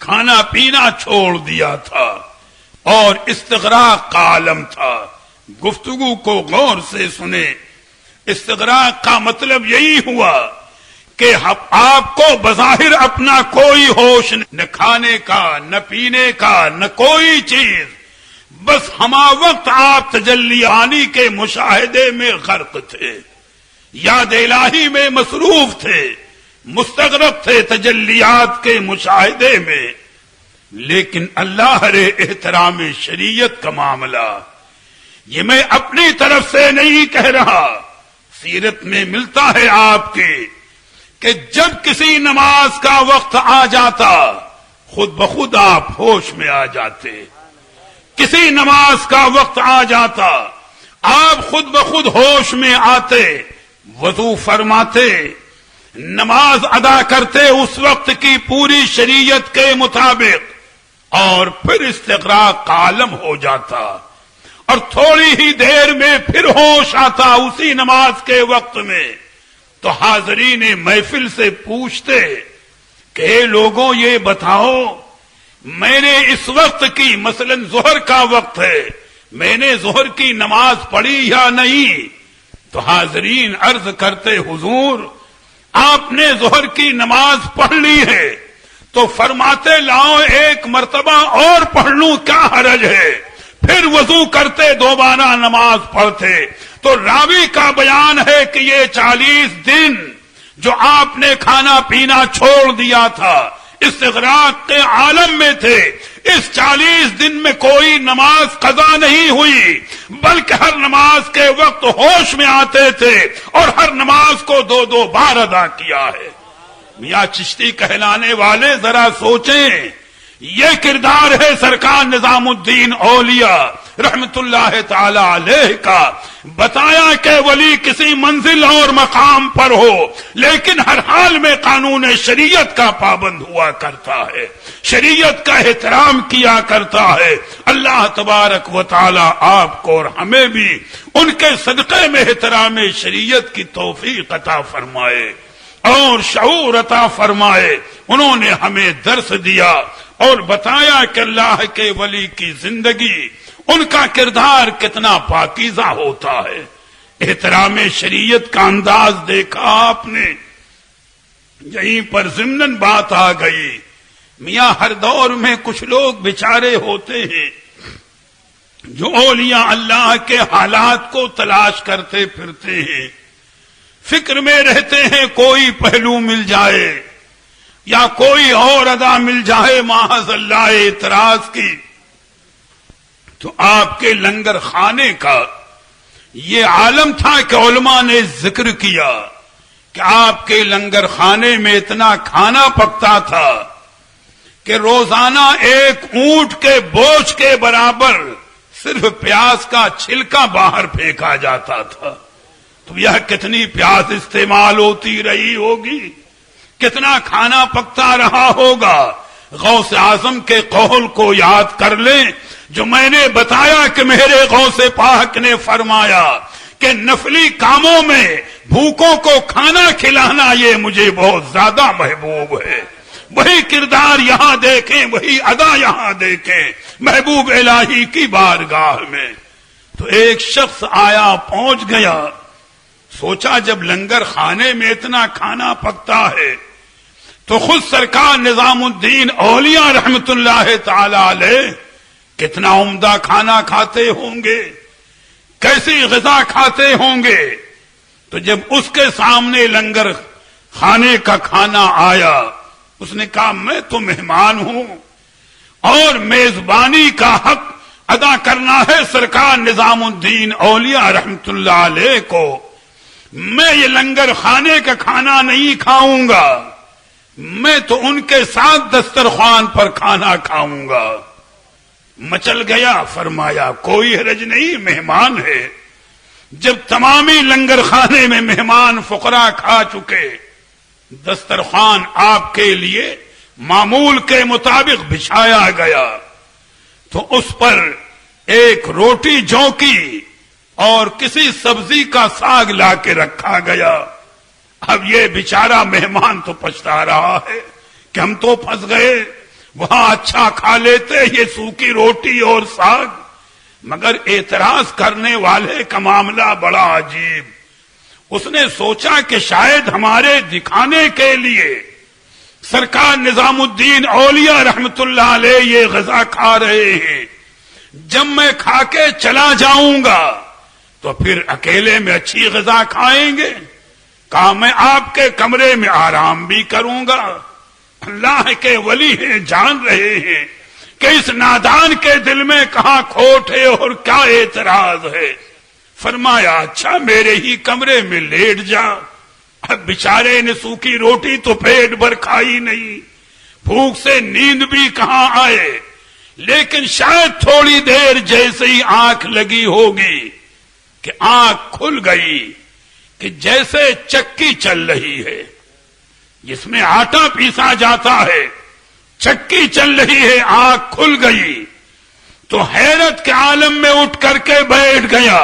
کھانا پینا چھوڑ دیا تھا اور استغراق کا عالم تھا. گفتگو کو غور سے سنیں. استغراق کا مطلب یہی ہوا کہ آپ کو بظاہر اپنا کوئی ہوش نہ کھانے کا، نہ پینے کا، نہ کوئی چیز، بس ہما وقت آپ تجلیانی کے مشاہدے میں غرق تھے، یاد الہی میں مصروف تھے، مستغرق تھے تجلیات کے مشاہدے میں. لیکن اللہ رے احترام شریعت کا معاملہ، یہ میں اپنی طرف سے نہیں کہہ رہا، سیرت میں ملتا ہے آپ کے کہ جب کسی نماز کا وقت آ جاتا خود بخود آپ ہوش میں آ جاتے. کسی نماز کا وقت آ جاتا آپ خود بخود ہوش میں آتے، وضو فرماتے، نماز ادا کرتے اس وقت کی پوری شریعت کے مطابق، اور پھر استغراق کا عالم ہو جاتا، اور تھوڑی ہی دیر میں پھر ہوش آتا اسی نماز کے وقت میں. تو حاضرین محفل سے پوچھتے کہ اے لوگوں یہ بتاؤ، میں نے اس وقت کی مثلا ظہر کا وقت ہے، میں نے ظہر کی نماز پڑھی یا نہیں؟ تو حاضرین عرض کرتے حضور آپ نے ظہر کی نماز پڑھ لی ہے. تو فرماتے لاؤ ایک مرتبہ اور پڑھ لوں، کیا حرج ہے؟ پھر وضو کرتے دوبارہ نماز پڑھتے. تو راوی کا بیان ہے کہ یہ 40 دن جو آپ نے کھانا پینا چھوڑ دیا تھا استغراق کے عالم میں تھے. اس 40 دن میں کوئی نماز قضا نہیں ہوئی، بلکہ ہر نماز کے وقت ہوش میں آتے تھے اور ہر نماز کو 2 بار ادا کیا ہے. میاں چشتی کہلانے والے ذرا سوچیں، یہ کردار ہے سرکار نظام الدین اولیاء رحمت اللہ تعالی علیہ کا. بتایا کہ ولی کسی منزل اور مقام پر ہو لیکن ہر حال میں قانون شریعت کا پابند ہوا کرتا ہے، شریعت کا احترام کیا کرتا ہے. اللہ تبارک و تعالی آپ کو اور ہمیں بھی ان کے صدقے میں احترام شریعت کی توفیق عطا فرمائے اور شعور عطا فرمائے. انہوں نے ہمیں درس دیا اور بتایا کہ اللہ کے ولی کی زندگی، ان کا کردار کتنا پاکیزہ ہوتا ہے. احترام شریعت کا انداز دیکھا آپ نے. یہیں پر ضمناً بات آ گئی، میاں ہر دور میں کچھ لوگ بیچارے ہوتے ہیں جو اولیاء اللہ کے حالات کو تلاش کرتے پھرتے ہیں، فکر میں رہتے ہیں کوئی پہلو مل جائے یا کوئی اور ادا مل جائے معاذ اللہ اعتراض کی. تو آپ کے لنگر خانے کا یہ عالم تھا کہ علماء نے ذکر کیا کہ آپ کے لنگر خانے میں اتنا کھانا پکتا تھا کہ روزانہ ایک اونٹ کے بوجھ کے برابر صرف پیاز کا چھلکا باہر پھینکا جاتا تھا. تو یہ کتنی پیاز استعمال ہوتی رہی ہوگی، کتنا کھانا پکتا رہا ہوگا. غوث اعظم کے قول کو یاد کر لیں جو میں نے بتایا کہ میرے غوث پاک نے فرمایا کہ نفلی کاموں میں بھوکوں کو کھانا کھلانا یہ مجھے بہت زیادہ محبوب ہے. وہی کردار یہاں دیکھیں، وہی ادا یہاں دیکھیں محبوب الہی کی بارگاہ میں. تو ایک شخص آیا، پہنچ گیا، سوچا جب لنگر خانے میں اتنا کھانا پکتا ہے تو خود سرکار نظام الدین اولیاء رحمت اللہ تعالی علیہ کتنا عمدہ کھانا کھاتے ہوں گے، کیسی غذا کھاتے ہوں گے. تو جب اس کے سامنے لنگر خانے کا کھانا آیا، اس نے کہا میں تو مہمان ہوں اور میزبانی کا حق ادا کرنا ہے سرکار نظام الدین اولیاء رحمت اللہ علیہ کو. میں یہ لنگر خانے کا کھانا نہیں کھاؤں گا، میں تو ان کے ساتھ دسترخوان پر کھانا کھاؤں گا. مچل گیا. فرمایا کوئی حرج نہیں، مہمان ہے. جب تمامی لنگر خانے میں مہمان فقراء کھا چکے، دسترخوان آپ کے لیے معمول کے مطابق بچھایا گیا تو اس پر ایک روٹی جوں کی اور کسی سبزی کا ساگ لا کے رکھا گیا. اب یہ بیچارہ مہمان تو پچھتا رہا ہے کہ ہم تو پھنس گئے، وہاں اچھا کھا لیتے یہ سوکھی روٹی اور ساگ. مگر اعتراض کرنے والے کا معاملہ بڑا عجیب. اس نے سوچا کہ شاید ہمارے دکھانے کے لیے سرکار نظام الدین اولیاء رحمت اللہ علیہ یہ غذا کھا رہے ہیں، جب میں کھا کے چلا جاؤں گا تو پھر اکیلے میں اچھی غذا کھائیں گے. کہا میں آپ کے کمرے میں آرام بھی کروں گا. اللہ کے ولی ہیں، جان رہے ہیں کہ اس نادان کے دل میں کہاں کھوٹ ہے اور کیا اعتراض ہے. فرمایا اچھا میرے ہی کمرے میں لیٹ جا. اب بیچارے نے سوکھی روٹی تو پیٹ بھر کھائی نہیں، بھوک سے نیند بھی کہاں آئے، لیکن شاید تھوڑی دیر جیسے ہی آنکھ لگی ہوگی کہ آنکھ کھل گئی کہ جیسے چکی چل رہی ہے جس میں آٹا پیسا جاتا ہے، چکی چل رہی ہے. آنکھ کھل گئی تو حیرت کے عالم میں اٹھ کر کے بیٹھ گیا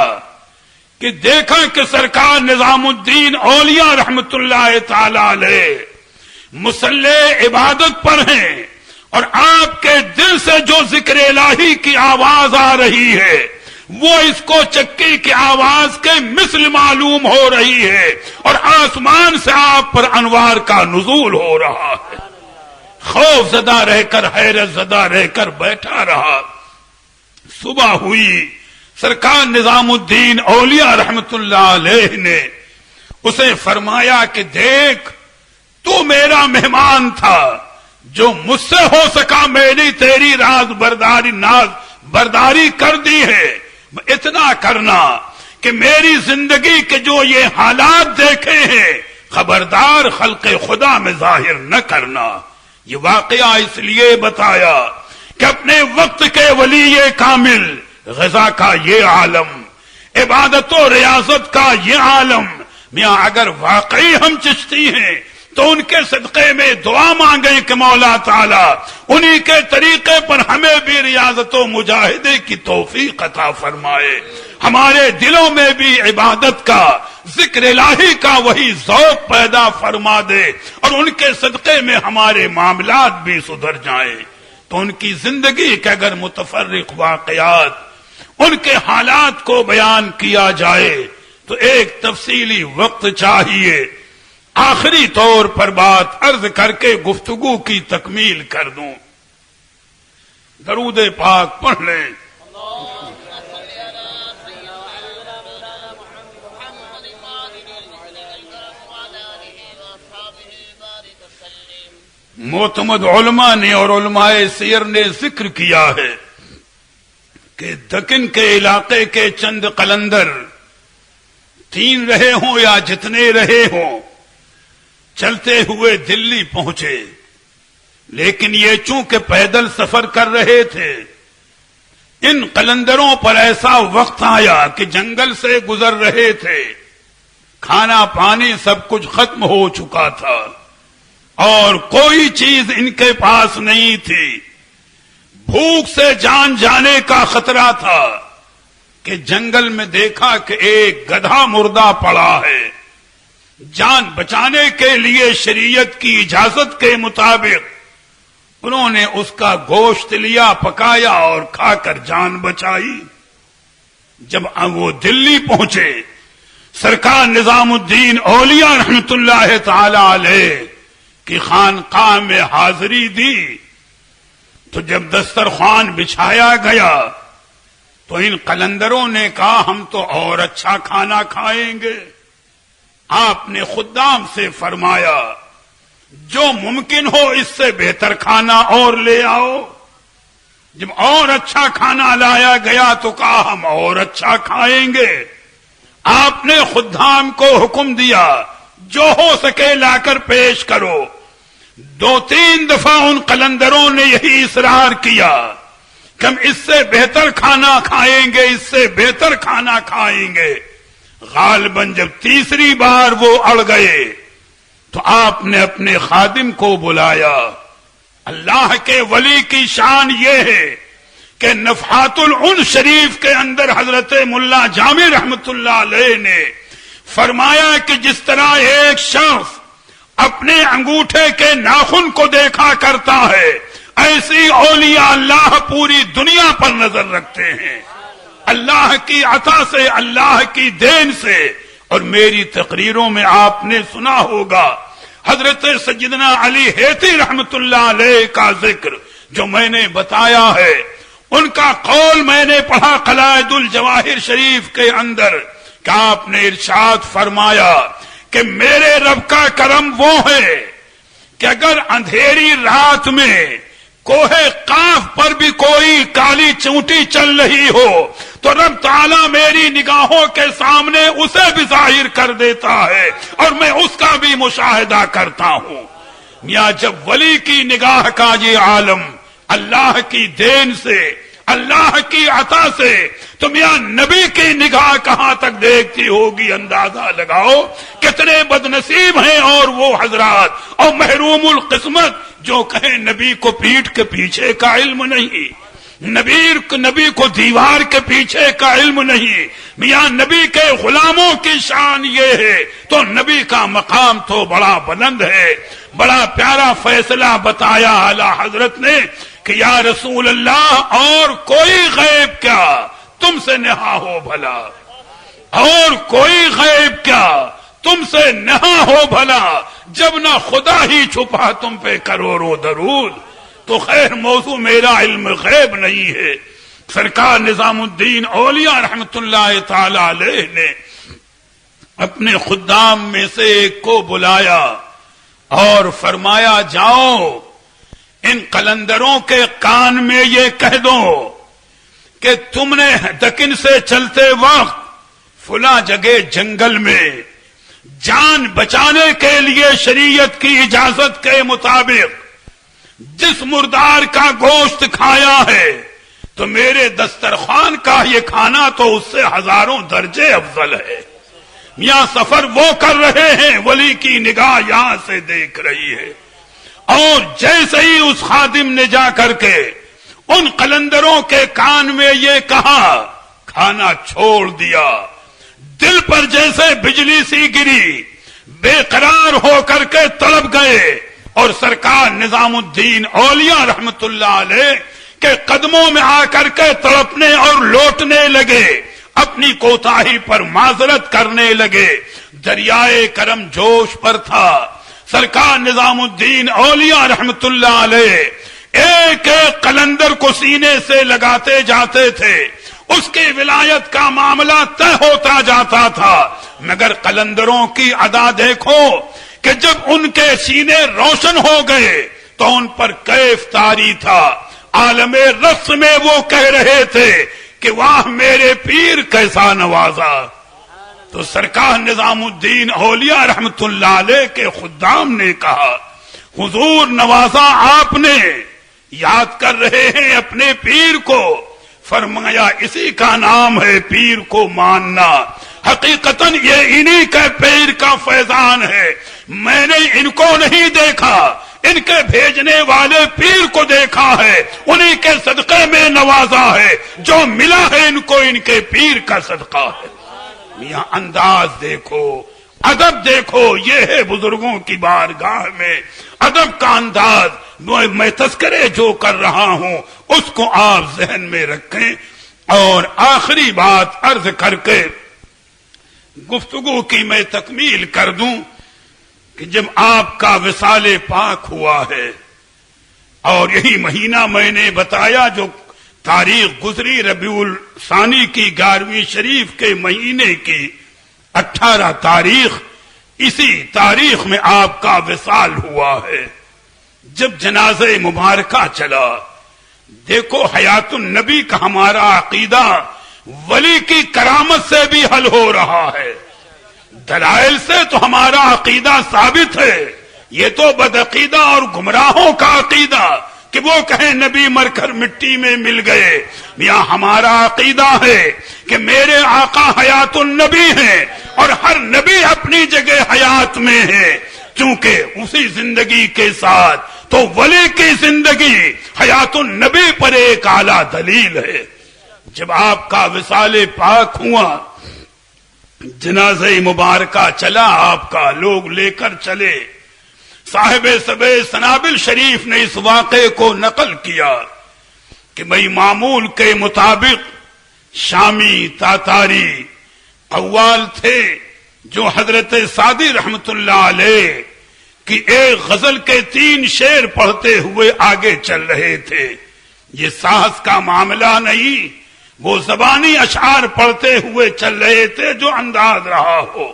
کہ دیکھا کہ سرکار نظام الدین اولیاء رحمت اللہ تعالی علیہ مصلی عبادت پر ہیں اور آپ کے دل سے جو ذکر الہی کی آواز آ رہی ہے وہ اس کو چکی کی آواز کے مثل معلوم ہو رہی ہے اور آسمان سے آپ پر انوار کا نزول ہو رہا ہے. خوف زدہ رہ کر، حیرت زدہ رہ کر بیٹھا رہا. صبح ہوئی، سرکار نظام الدین اولیاء رحمت اللہ علیہ نے اسے فرمایا کہ دیکھ تو میرا مہمان تھا، جو مجھ سے ہو سکا میری تیری راز برداری کر دی ہے. اتنا کرنا کہ میری زندگی کے جو یہ حالات دیکھے ہیں خبردار خلق خدا میں ظاہر نہ کرنا. یہ واقعہ اس لیے بتایا کہ اپنے وقت کے ولی کامل، غذا کا یہ عالم، عبادت و ریاضت کا یہ عالم، میاں اگر واقعی ہم چشتی ہیں تو ان کے صدقے میں دعا مانگیں کہ مولا تعالی انہی کے طریقے پر ہمیں بھی ریاضت و مجاہدے کی توفیق عطا فرمائے، ہمارے دلوں میں بھی عبادت کا، ذکر الہی کا وہی ذوق پیدا فرما دے اور ان کے صدقے میں ہمارے معاملات بھی سدھر جائیں. تو ان کی زندگی کے اگر متفرق واقعات، ان کے حالات کو بیان کیا جائے تو ایک تفصیلی وقت چاہیے. آخری طور پر بات عرض کر کے گفتگو کی تکمیل کر دوں. درود پاک پڑھ لیں. معتمد علماء نے اور علماء سیر نے ذکر کیا ہے کہ دکن کے علاقے کے چند قلندر 3 رہے ہوں یا جتنے رہے ہوں، چلتے ہوئے دلی پہنچے، لیکن یہ چونکہ پیدل سفر کر رہے تھے، ان قلندروں پر ایسا وقت آیا کہ جنگل سے گزر رہے تھے، کھانا پانی سب کچھ ختم ہو چکا تھا اور کوئی چیز ان کے پاس نہیں تھی. بھوک سے جان جانے کا خطرہ تھا کہ جنگل میں دیکھا کہ ایک گدھا مردہ پڑا ہے. جان بچانے کے لیے شریعت کی اجازت کے مطابق انہوں نے اس کا گوشت لیا، پکایا اور کھا کر جان بچائی. جب وہ دلی پہنچے، سرکار نظام الدین اولیاء رحمت اللہ تعالی علیہ کی خانقاہ میں حاضری دی. تو جب دسترخوان بچھایا گیا تو ان قلندروں نے کہا ہم تو اور اچھا کھانا کھائیں گے. آپ نے خدام سے فرمایا جو ممکن ہو اس سے بہتر کھانا اور لے آؤ. جب اور اچھا کھانا لایا گیا تو کہا ہم اور اچھا کھائیں گے. آپ نے خدام کو حکم دیا جو ہو سکے لا کر پیش کرو. 2-3 دفعہ ان قلندروں نے یہی اصرار کیا کہ ہم اس سے بہتر کھانا کھائیں گے، اس سے بہتر کھانا کھائیں گے. غالباً جب تیسری بار وہ اڑ گئے تو آپ نے اپنے خادم کو بلایا. اللہ کے ولی کی شان یہ ہے کہ نفحات العن شریف کے اندر حضرت ملا جامی رحمت اللہ علیہ نے فرمایا کہ جس طرح ایک شخص اپنے انگوٹھے کے ناخن کو دیکھا کرتا ہے، ایسی اولیاء اللہ پوری دنیا پر نظر رکھتے ہیں. اللہ کی عطا سے، اللہ کی دین سے. اور میری تقریروں میں آپ نے سنا ہوگا حضرت سیدنا علی ہیتی رحمت اللہ علیہ کا ذکر جو میں نے بتایا ہے. ان کا قول میں نے پڑھا قلائد الجواہر شریف کے اندر کہ آپ نے ارشاد فرمایا کہ میرے رب کا کرم وہ ہے کہ اگر اندھیری رات میں کوہ قاف پر بھی کوئی کالی چونٹی چل رہی ہو تو رب تعالیٰ میری نگاہوں کے سامنے اسے بھی ظاہر کر دیتا ہے اور میں اس کا بھی مشاہدہ کرتا ہوں. میاں جب ولی کی نگاہ کا یہ عالم اللہ کی دین سے، اللہ کی عطا سے، تو میاں نبی کی نگاہ کہاں تک دیکھتی ہوگی اندازہ لگاؤ. کتنے بدنصیب ہیں اور وہ حضرات اور محروم القسمت جو کہیں نبی کو پیٹھ کے پیچھے کا علم نہیں، نبی کو دیوار کے پیچھے کا علم نہیں. میاں نبی کے غلاموں کی شان یہ ہے تو نبی کا مقام تو بڑا بلند ہے. بڑا پیارا فیصلہ بتایا اعلی حضرت نے کہ یا رسول اللہ اور کوئی غیب کیا تم سے نہا ہو بھلا، اور کوئی غیب کیا تم سے نہا ہو بھلا، جب نہ خدا ہی چھپا تم پہ کروڑوں درود. تو خیر موضوع میرا علم غیب نہیں ہے. سرکار نظام الدین اولیاء رحمت اللہ تعالی علیہ نے اپنے خدام میں سے ایک کو بلایا اور فرمایا جاؤ ان قلندروں کے کان میں یہ کہہ دو کہ تم نے دکن سے چلتے وقت فلاں جگہ جنگل میں جان بچانے کے لیے شریعت کی اجازت کے مطابق جس مردار کا گوشت کھایا ہے تو میرے دسترخوان کا یہ کھانا تو اس سے ہزاروں درجے افضل ہے. یہاں سفر وہ کر رہے ہیں، ولی کی نگاہ یہاں سے دیکھ رہی ہے. اور جیسے ہی اس خادم نے جا کر کے ان قلندروں کے کان میں یہ کہا، کھانا چھوڑ دیا. دل پر جیسے بجلی سی گری، بے قرار ہو کر کے تڑپ گئے اور سرکار نظام الدین اولیاء رحمت اللہ علیہ کے قدموں میں آ کر کے تڑپنے اور لوٹنے لگے، اپنی کوتاہی پر معذرت کرنے لگے. دریائے کرم جوش پر تھا. سرکار نظام الدین اولیاء رحمت اللہ علیہ ایک ایک قلندر کو سینے سے لگاتے جاتے تھے. اس کی ولایت کا معاملہ طے ہوتا جاتا تھا. مگر قلندروں کی ادا دیکھو کہ جب ان کے سینے روشن ہو گئے تو ان پر کیف طاری تھا. عالم رقص میں وہ کہہ رہے تھے کہ واہ میرے پیر کیسا نوازا. تو سرکار نظام الدین اولیاء رحمت اللہ علیہ کے خدام نے کہا حضور نوازا آپ نے، یاد کر رہے ہیں اپنے پیر کو. فرمایا اسی کا نام ہے پیر کو ماننا. حقیقتاً یہ انہی کے پیر کا فیضان ہے. میں نے ان کو نہیں دیکھا، ان کے بھیجنے والے پیر کو دیکھا ہے، انہی کے صدقے میں نوازا ہے. جو ملا ہے ان کو ان کے پیر کا صدقہ ہے. میاں انداز دیکھو، ادب دیکھو، یہ ہے بزرگوں کی بارگاہ میں ادب کا انداز. میں تذکرے جو کر رہا ہوں اس کو آپ ذہن میں رکھیں. اور آخری بات عرض کر کے گفتگو کی میں تکمیل کر دوں کہ جب آپ کا وصال پاک ہوا ہے اور یہی مہینہ میں نے بتایا جو تاریخ گزری ربیع الثانی کی 11ویں شریف کے مہینے کی 18 تاریخ، اسی تاریخ میں آپ کا وصال ہوا ہے۔ جب جنازہ مبارکہ چلا، دیکھو حیات النبی کا ہمارا عقیدہ ولی کی کرامت سے بھی حل ہو رہا ہے، دلائل سے تو ہمارا عقیدہ ثابت ہے۔ یہ تو بدعقیدہ اور گمراہوں کا عقیدہ کہ وہ کہیں نبی مر کر مٹی میں مل گئے، یا ہمارا عقیدہ ہے کہ میرے آقا حیات النبی ہیں اور ہر نبی اپنی جگہ حیات میں ہے، چونکہ اسی زندگی کے ساتھ تو ولی کی زندگی حیات النبی پر ایک اعلیٰ دلیل ہے۔ جب آپ کا وصال پاک ہوا، جنازہ مبارکہ چلا آپ کا، لوگ لے کر چلے، صاحب سبع سنابل شریف نے اس واقعے کو نقل کیا کہ بھئی معمول کے مطابق شامی تاتاری قوال تھے جو حضرت سعدی رحمت اللہ علیہ کی ایک غزل کے 3 شعر پڑھتے ہوئے آگے چل رہے تھے۔ یہ ساہس کا معاملہ نہیں، وہ زبانی اشعار پڑھتے ہوئے چل رہے تھے جو انداز رہا ہو،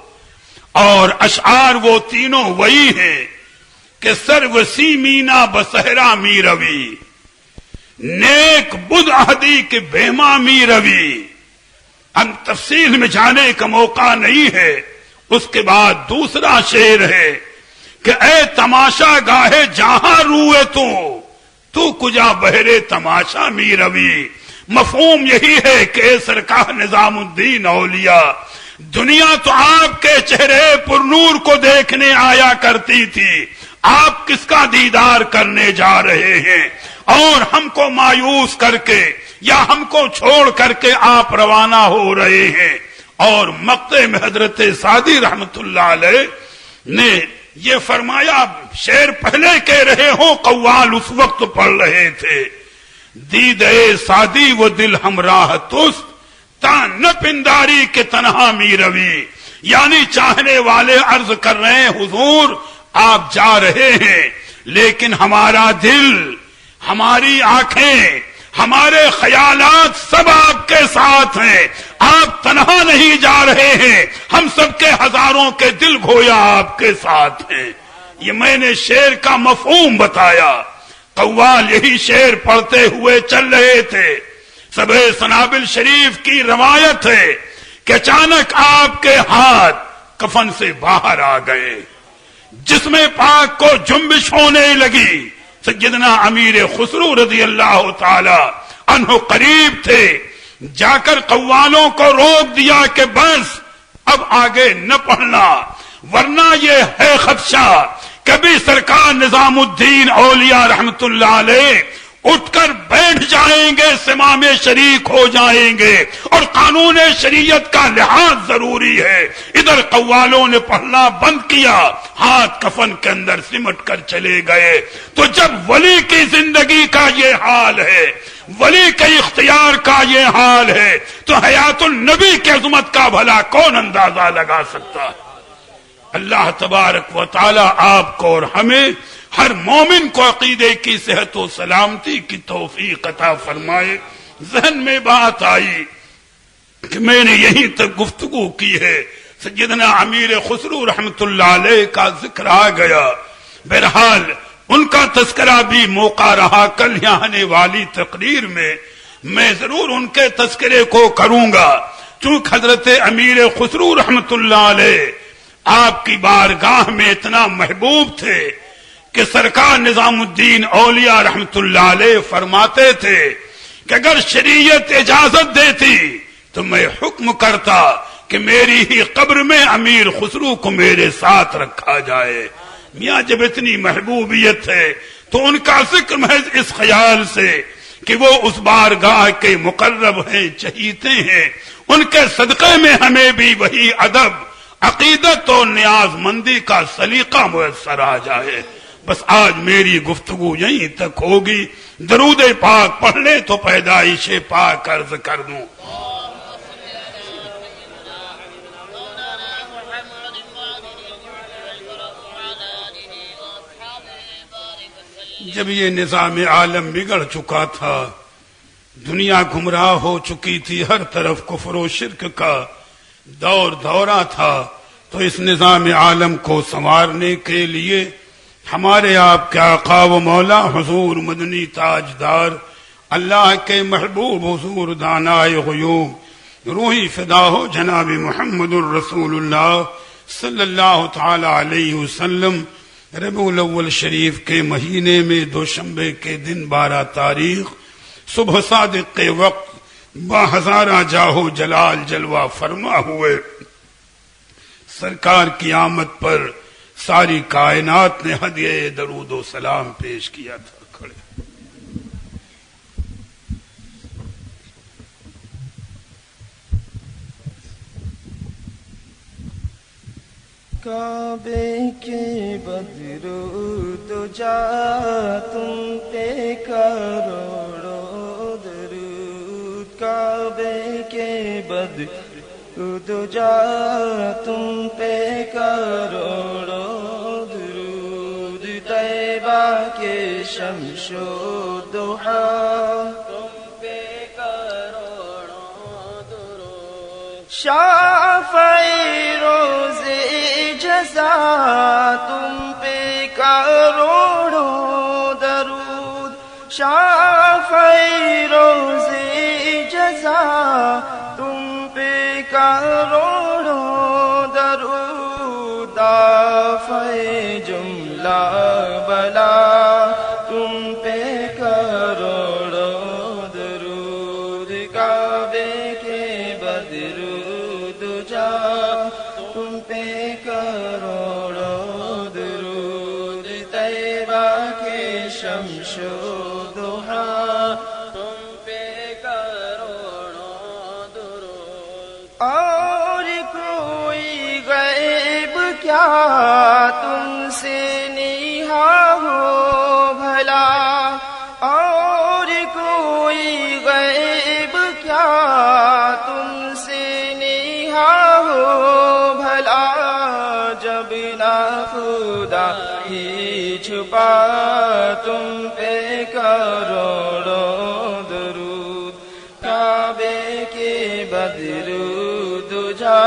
اور اشعار وہ تینوں وہی ہیں کہ سر وسی مینا بصہرا می روی، نیک بدھ عہدی کے بہما می روی۔ ہم تفصیل میں جانے کا موقع نہیں ہے۔ اس کے بعد دوسرا شعر ہے کہ اے تماشا گاہے جہاں روئے تو کجا بہرے تماشا می روی۔ مفہوم یہی ہے کہ اے سرکار نظام الدین اولیاء، دنیا تو آپ کے چہرے پر نور کو دیکھنے آیا کرتی تھی، آپ کس کا دیدار کرنے جا رہے ہیں؟ اور ہم کو مایوس کر کے یا ہم کو چھوڑ کر کے آپ روانہ ہو رہے ہیں۔ اور مقطع میں حضرت سعدی رحمت اللہ علیہ نے یہ فرمایا، شعر پہلے کہہ رہے ہوں، قوال اس وقت پڑھ رہے تھے، دیدے سعدی و دل ہمراہ تست تا نہ پنداری کے تنہا می روی۔ یعنی چاہنے والے عرض کر رہے ہیں حضور آپ جا رہے ہیں، لیکن ہمارا دل، ہماری آنکھیں، ہمارے خیالات سب آپ کے ساتھ ہیں، آپ تنہا نہیں جا رہے ہیں، ہم سب کے ہزاروں کے دل گویا آپ کے ساتھ ہیں۔ یہ میں نے شعر کا مفہوم بتایا۔ قوال یہی شعر پڑھتے ہوئے چل رہے تھے۔ سبع سنابل شریف کی روایت ہے کہ اچانک آپ کے ہاتھ کفن سے باہر آ گئے، جسم پاک کو جنبش ہونے لگی۔ سیدنا امیر خسرو رضی اللہ تعالی عنہ قریب تھے، جا کر قوالوں کو روک دیا کہ بس اب آگے نہ پڑھنا، ورنہ یہ ہے خدشہ کبھی سرکار نظام الدین اولیاء رحمت اللہ علیہ اٹھ کر بیٹھ جائیں گے، سما میں شریک ہو جائیں گے، اور قانون شریعت کا لحاظ ضروری ہے۔ ادھر قوالوں نے پڑھنا بند کیا، ہاتھ کفن کے اندر سمٹ کر چلے گئے۔ تو جب ولی کی زندگی کا یہ حال ہے، ولی کے اختیار کا یہ حال ہے، تو حیات النبی کی عظمت کا بھلا کون اندازہ لگا سکتا ہے؟ اللہ تبارک و تعالی آپ کو اور ہمیں، ہر مومن کو عقیدے کی صحت و سلامتی کی توفیق عطا فرمائے۔ ذہن میں بات آئی کہ میں نے یہیں تک گفتگو کی ہے، سیدنا امیر خسرو رحمت اللہ علیہ کا ذکر آ گیا۔ بہرحال ان کا تذکرہ بھی موقع رہا، کل یہاں آنے والی تقریر میں ضرور ان کے تذکرے کو کروں گا، چونکہ حضرت امیر خسرو رحمت اللہ علیہ آپ کی بارگاہ میں اتنا محبوب تھے کہ سرکار نظام الدین اولیاء رحمت اللہ علیہ فرماتے تھے کہ اگر شریعت اجازت دیتی تو میں حکم کرتا کہ میری ہی قبر میں امیر خسرو کو میرے ساتھ رکھا جائے۔ میاں جب اتنی محبوبیت ہے تو ان کا ذکر محض اس خیال سے کہ وہ اس بارگاہ کے مقرب ہیں، چہیتے ہیں، ان کے صدقے میں ہمیں بھی وہی ادب، عقیدت اور نیاز مندی کا سلیقہ میسر آ جائے۔ بس آج میری گفتگو یہیں تک ہوگی۔ درود پاک پڑھ لیں تو پیدائش پاک عرض کر دوں۔ جب یہ نظام عالم بگڑ چکا تھا، دنیا گمراہ ہو چکی تھی، ہر طرف کفر و شرک کا دورہ تھا، تو اس نظام عالم کو سنوارنے کے لیے ہمارے آپ کے آقا و مولا حضور مدنی تاجدار، اللہ کے محبوب حضور دانائے غیوب، روحی فدا ہو جناب محمد الرسول اللہ صلی اللہ تعالی علیہ وسلم، ربیع الاول شریف کے مہینے میں دوشنبے کے دن 12 تاریخ صبح صادق کے وقت باہزارہ جاہو جلال جلوہ فرما ہوئے سرکار کی آمد پر ساری کائنات نے ہدیہ درود و سلام پیش کیا تھا۔ کھڑے کعبے کے بدرود جا تم پہ کروڑوں درود، کعبے کے بدرود جا تم پہ کروڑوں درود، طیبہ کے شمس و ضحیٰ تم پہ کروڑوں درود، شافعی روز جزا تم پہ کروڑوں درود، شافعی روز جزا تم پہ کروڑوں درود، دافع جملہ بلا تم پہ کروڑوں درود، کعبے کے بدرود جا تم پہ کروڑوں درود، طیبہ کے شمس و ضحیٰ تم پہ کروڑوں درود، اور کوئی غیب کیا تم سے نیہا ہو بھلا، اور کوئی غیب کیا تم سے نیہا ہو بھلا، جب نہ خدا ہی چھپا تم پہ کروڑوں درود، کعبے کے بدرود جا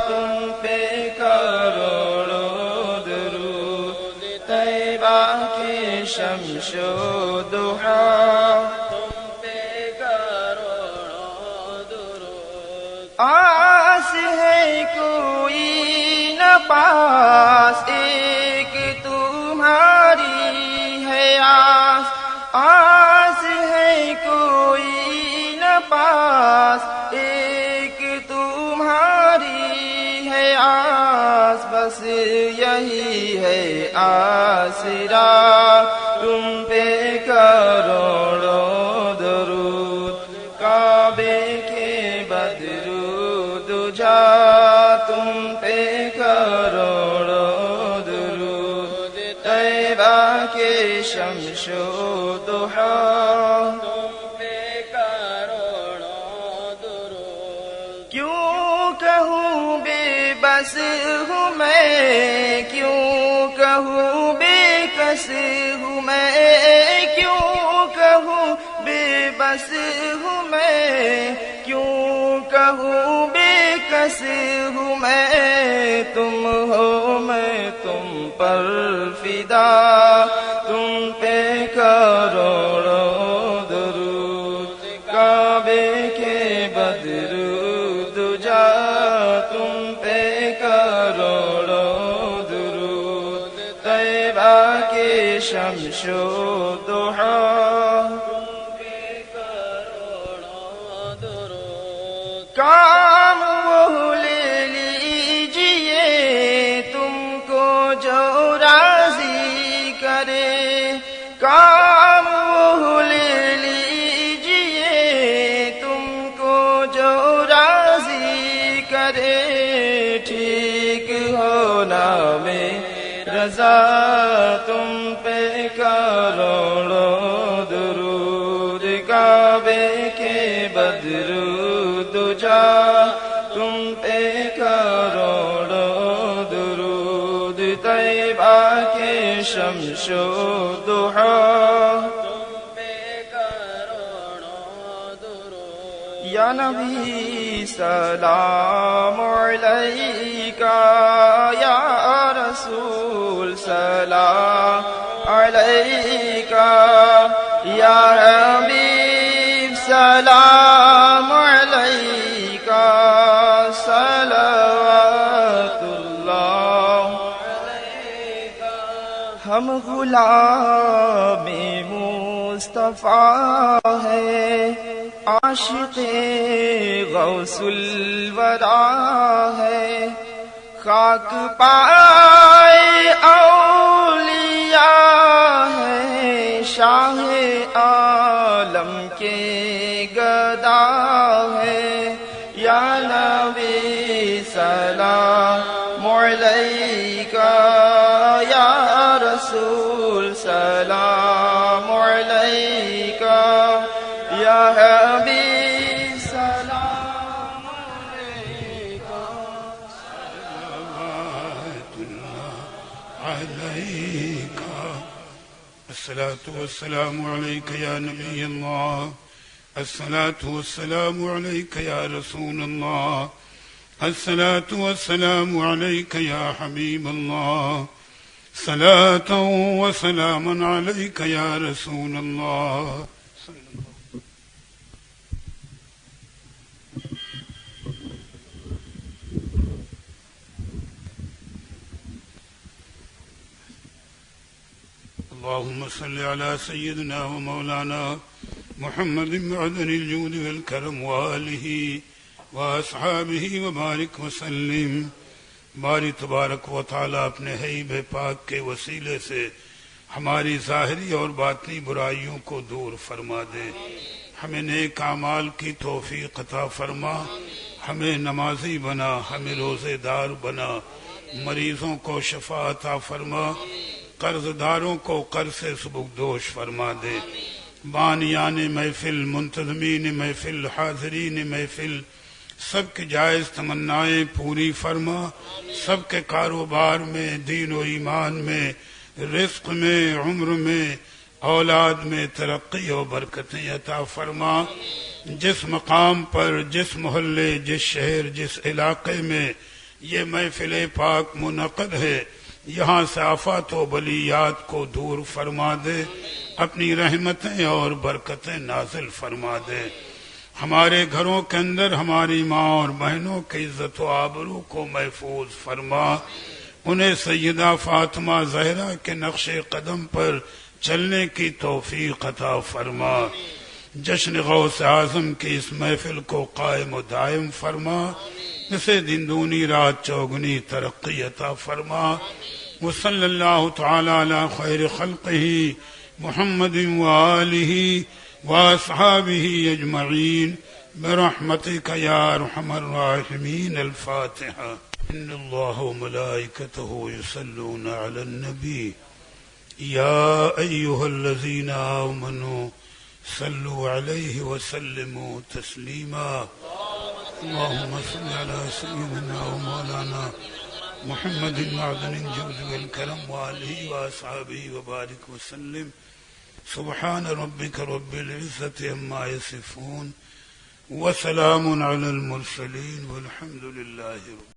تم پہ کروڑوں درود، طیبہ کے شمس و ضحیٰ تم پہ کروڑوں درود، آس ہے کوئی نہ پاس ایک تمہاری ہے آس، آس ہے کوئی نہ پاس ایک تمہاری ہے آس، بس یہی ہے آسرا تم پہ کروڑوں درود، کعبے کے بدرود جا تم پہ کروڑوں درود، طیبہ کے شمس و ضحیٰ تم پہ کروڑوں درود، کیوں کہوں بے بس ہوں میں، کیوں کہوں بے کس ہوں میں، کیوں کہوں بے بس ہوں میں، کیوں کہوں بے کس ہوں میں، تم ہو میں تم پر فدا تم پہ کروڑوں درود، کعبے کے بدرود جا تم پہ کروڑوں درود، طیبہ کے شمس و ضحیٰ تم پہ کروڑوں درود، کام وہ لے لیجئے تم کو جو راضی کرے، کام وہ لے لیجئے تم کو جو راضی کرے، ٹھیک ہونا میں رضا تم پہ کروڑوں درود، کعبے کے بدرود جا تم پہ کروڑوں درود، طیبہ کے شمس و ضحا یا نبی سلام علیکہ یا رسول سلام علیکہ یا حبیب سلام علیکہ صلوات اللہ علیکہ. ہم غلام مصطفیٰ ہے، عاشق غوث الورا ہے، خاک پائے اولیاء ہے، شاہ عالم کے گدا ہے. یا نبی سلام علیکہ یا رسول سلام علیکہ یا حبیب سلام علیکہ. الصلاة والسلام عليك يا نبي الله، الصلاة والسلام عليك يا رسول الله، الصلاة والسلام عليك يا حبيب الله، صلاة وسلاما عليك يا رسول الله. اللهم صل على سيدنا ومولانا محمد معدن الجود والكرم وآله وأصحابه وبارك وسلم. باری تبارک و تعالی اپنے حبیب پاک کے وسیلے سے ہماری ظاہری اور باطنی برائیوں کو دور فرما دے، ہمیں نیک اعمال کی توفیق عطا فرما، ہمیں نمازی بنا، ہمیں روزے دار بنا، مریضوں کو شفا عطا فرما، قرض داروں کو قرض سے سبکدوش فرما دے. بانیان محفل، منتظمین محفل، حاضرین محفل، سب کے جائز تمنائیں پوری فرما، سب کے کاروبار میں، دین و ایمان میں، رزق میں، عمر میں، اولاد میں ترقی و برکتیں عطا فرما. جس مقام پر، جس محلے، جس شہر، جس علاقے میں یہ محفل پاک منعقد ہے، یہاں سے آفات و بلیات کو دور فرما دے، اپنی رحمتیں اور برکتیں نازل فرما دے. ہمارے گھروں کے اندر ہماری ماں اور بہنوں کی عزت و آبرو کو محفوظ فرما، انہیں سیدہ فاطمہ زہرا کے نقش قدم پر چلنے کی توفیق عطا فرما. جشن غوث اعظم کی اس محفل کو قائم و دائم فرما، اسے دن دونی رات چوگنی ترقی عطا فرما. وصلی اللہ تعالی علی خیر خلقہ محمد وآلہ واصحابہ اجمعین برحمتک یا ارحم الراحمین. الفاتحہ. ان اللہ وملائکتہ یصلون علی النبی یا ایہا الذین آمنوا صلوا علیہ وسلموا تسلیما. اللهم صل على سيدنا ومولانا محمد معدن الجود والكرم وآله وأصحابه وبارك وسلم. سبحان ربك رب العزة عما يصفون وسلام على المرسلين والحمد لله رب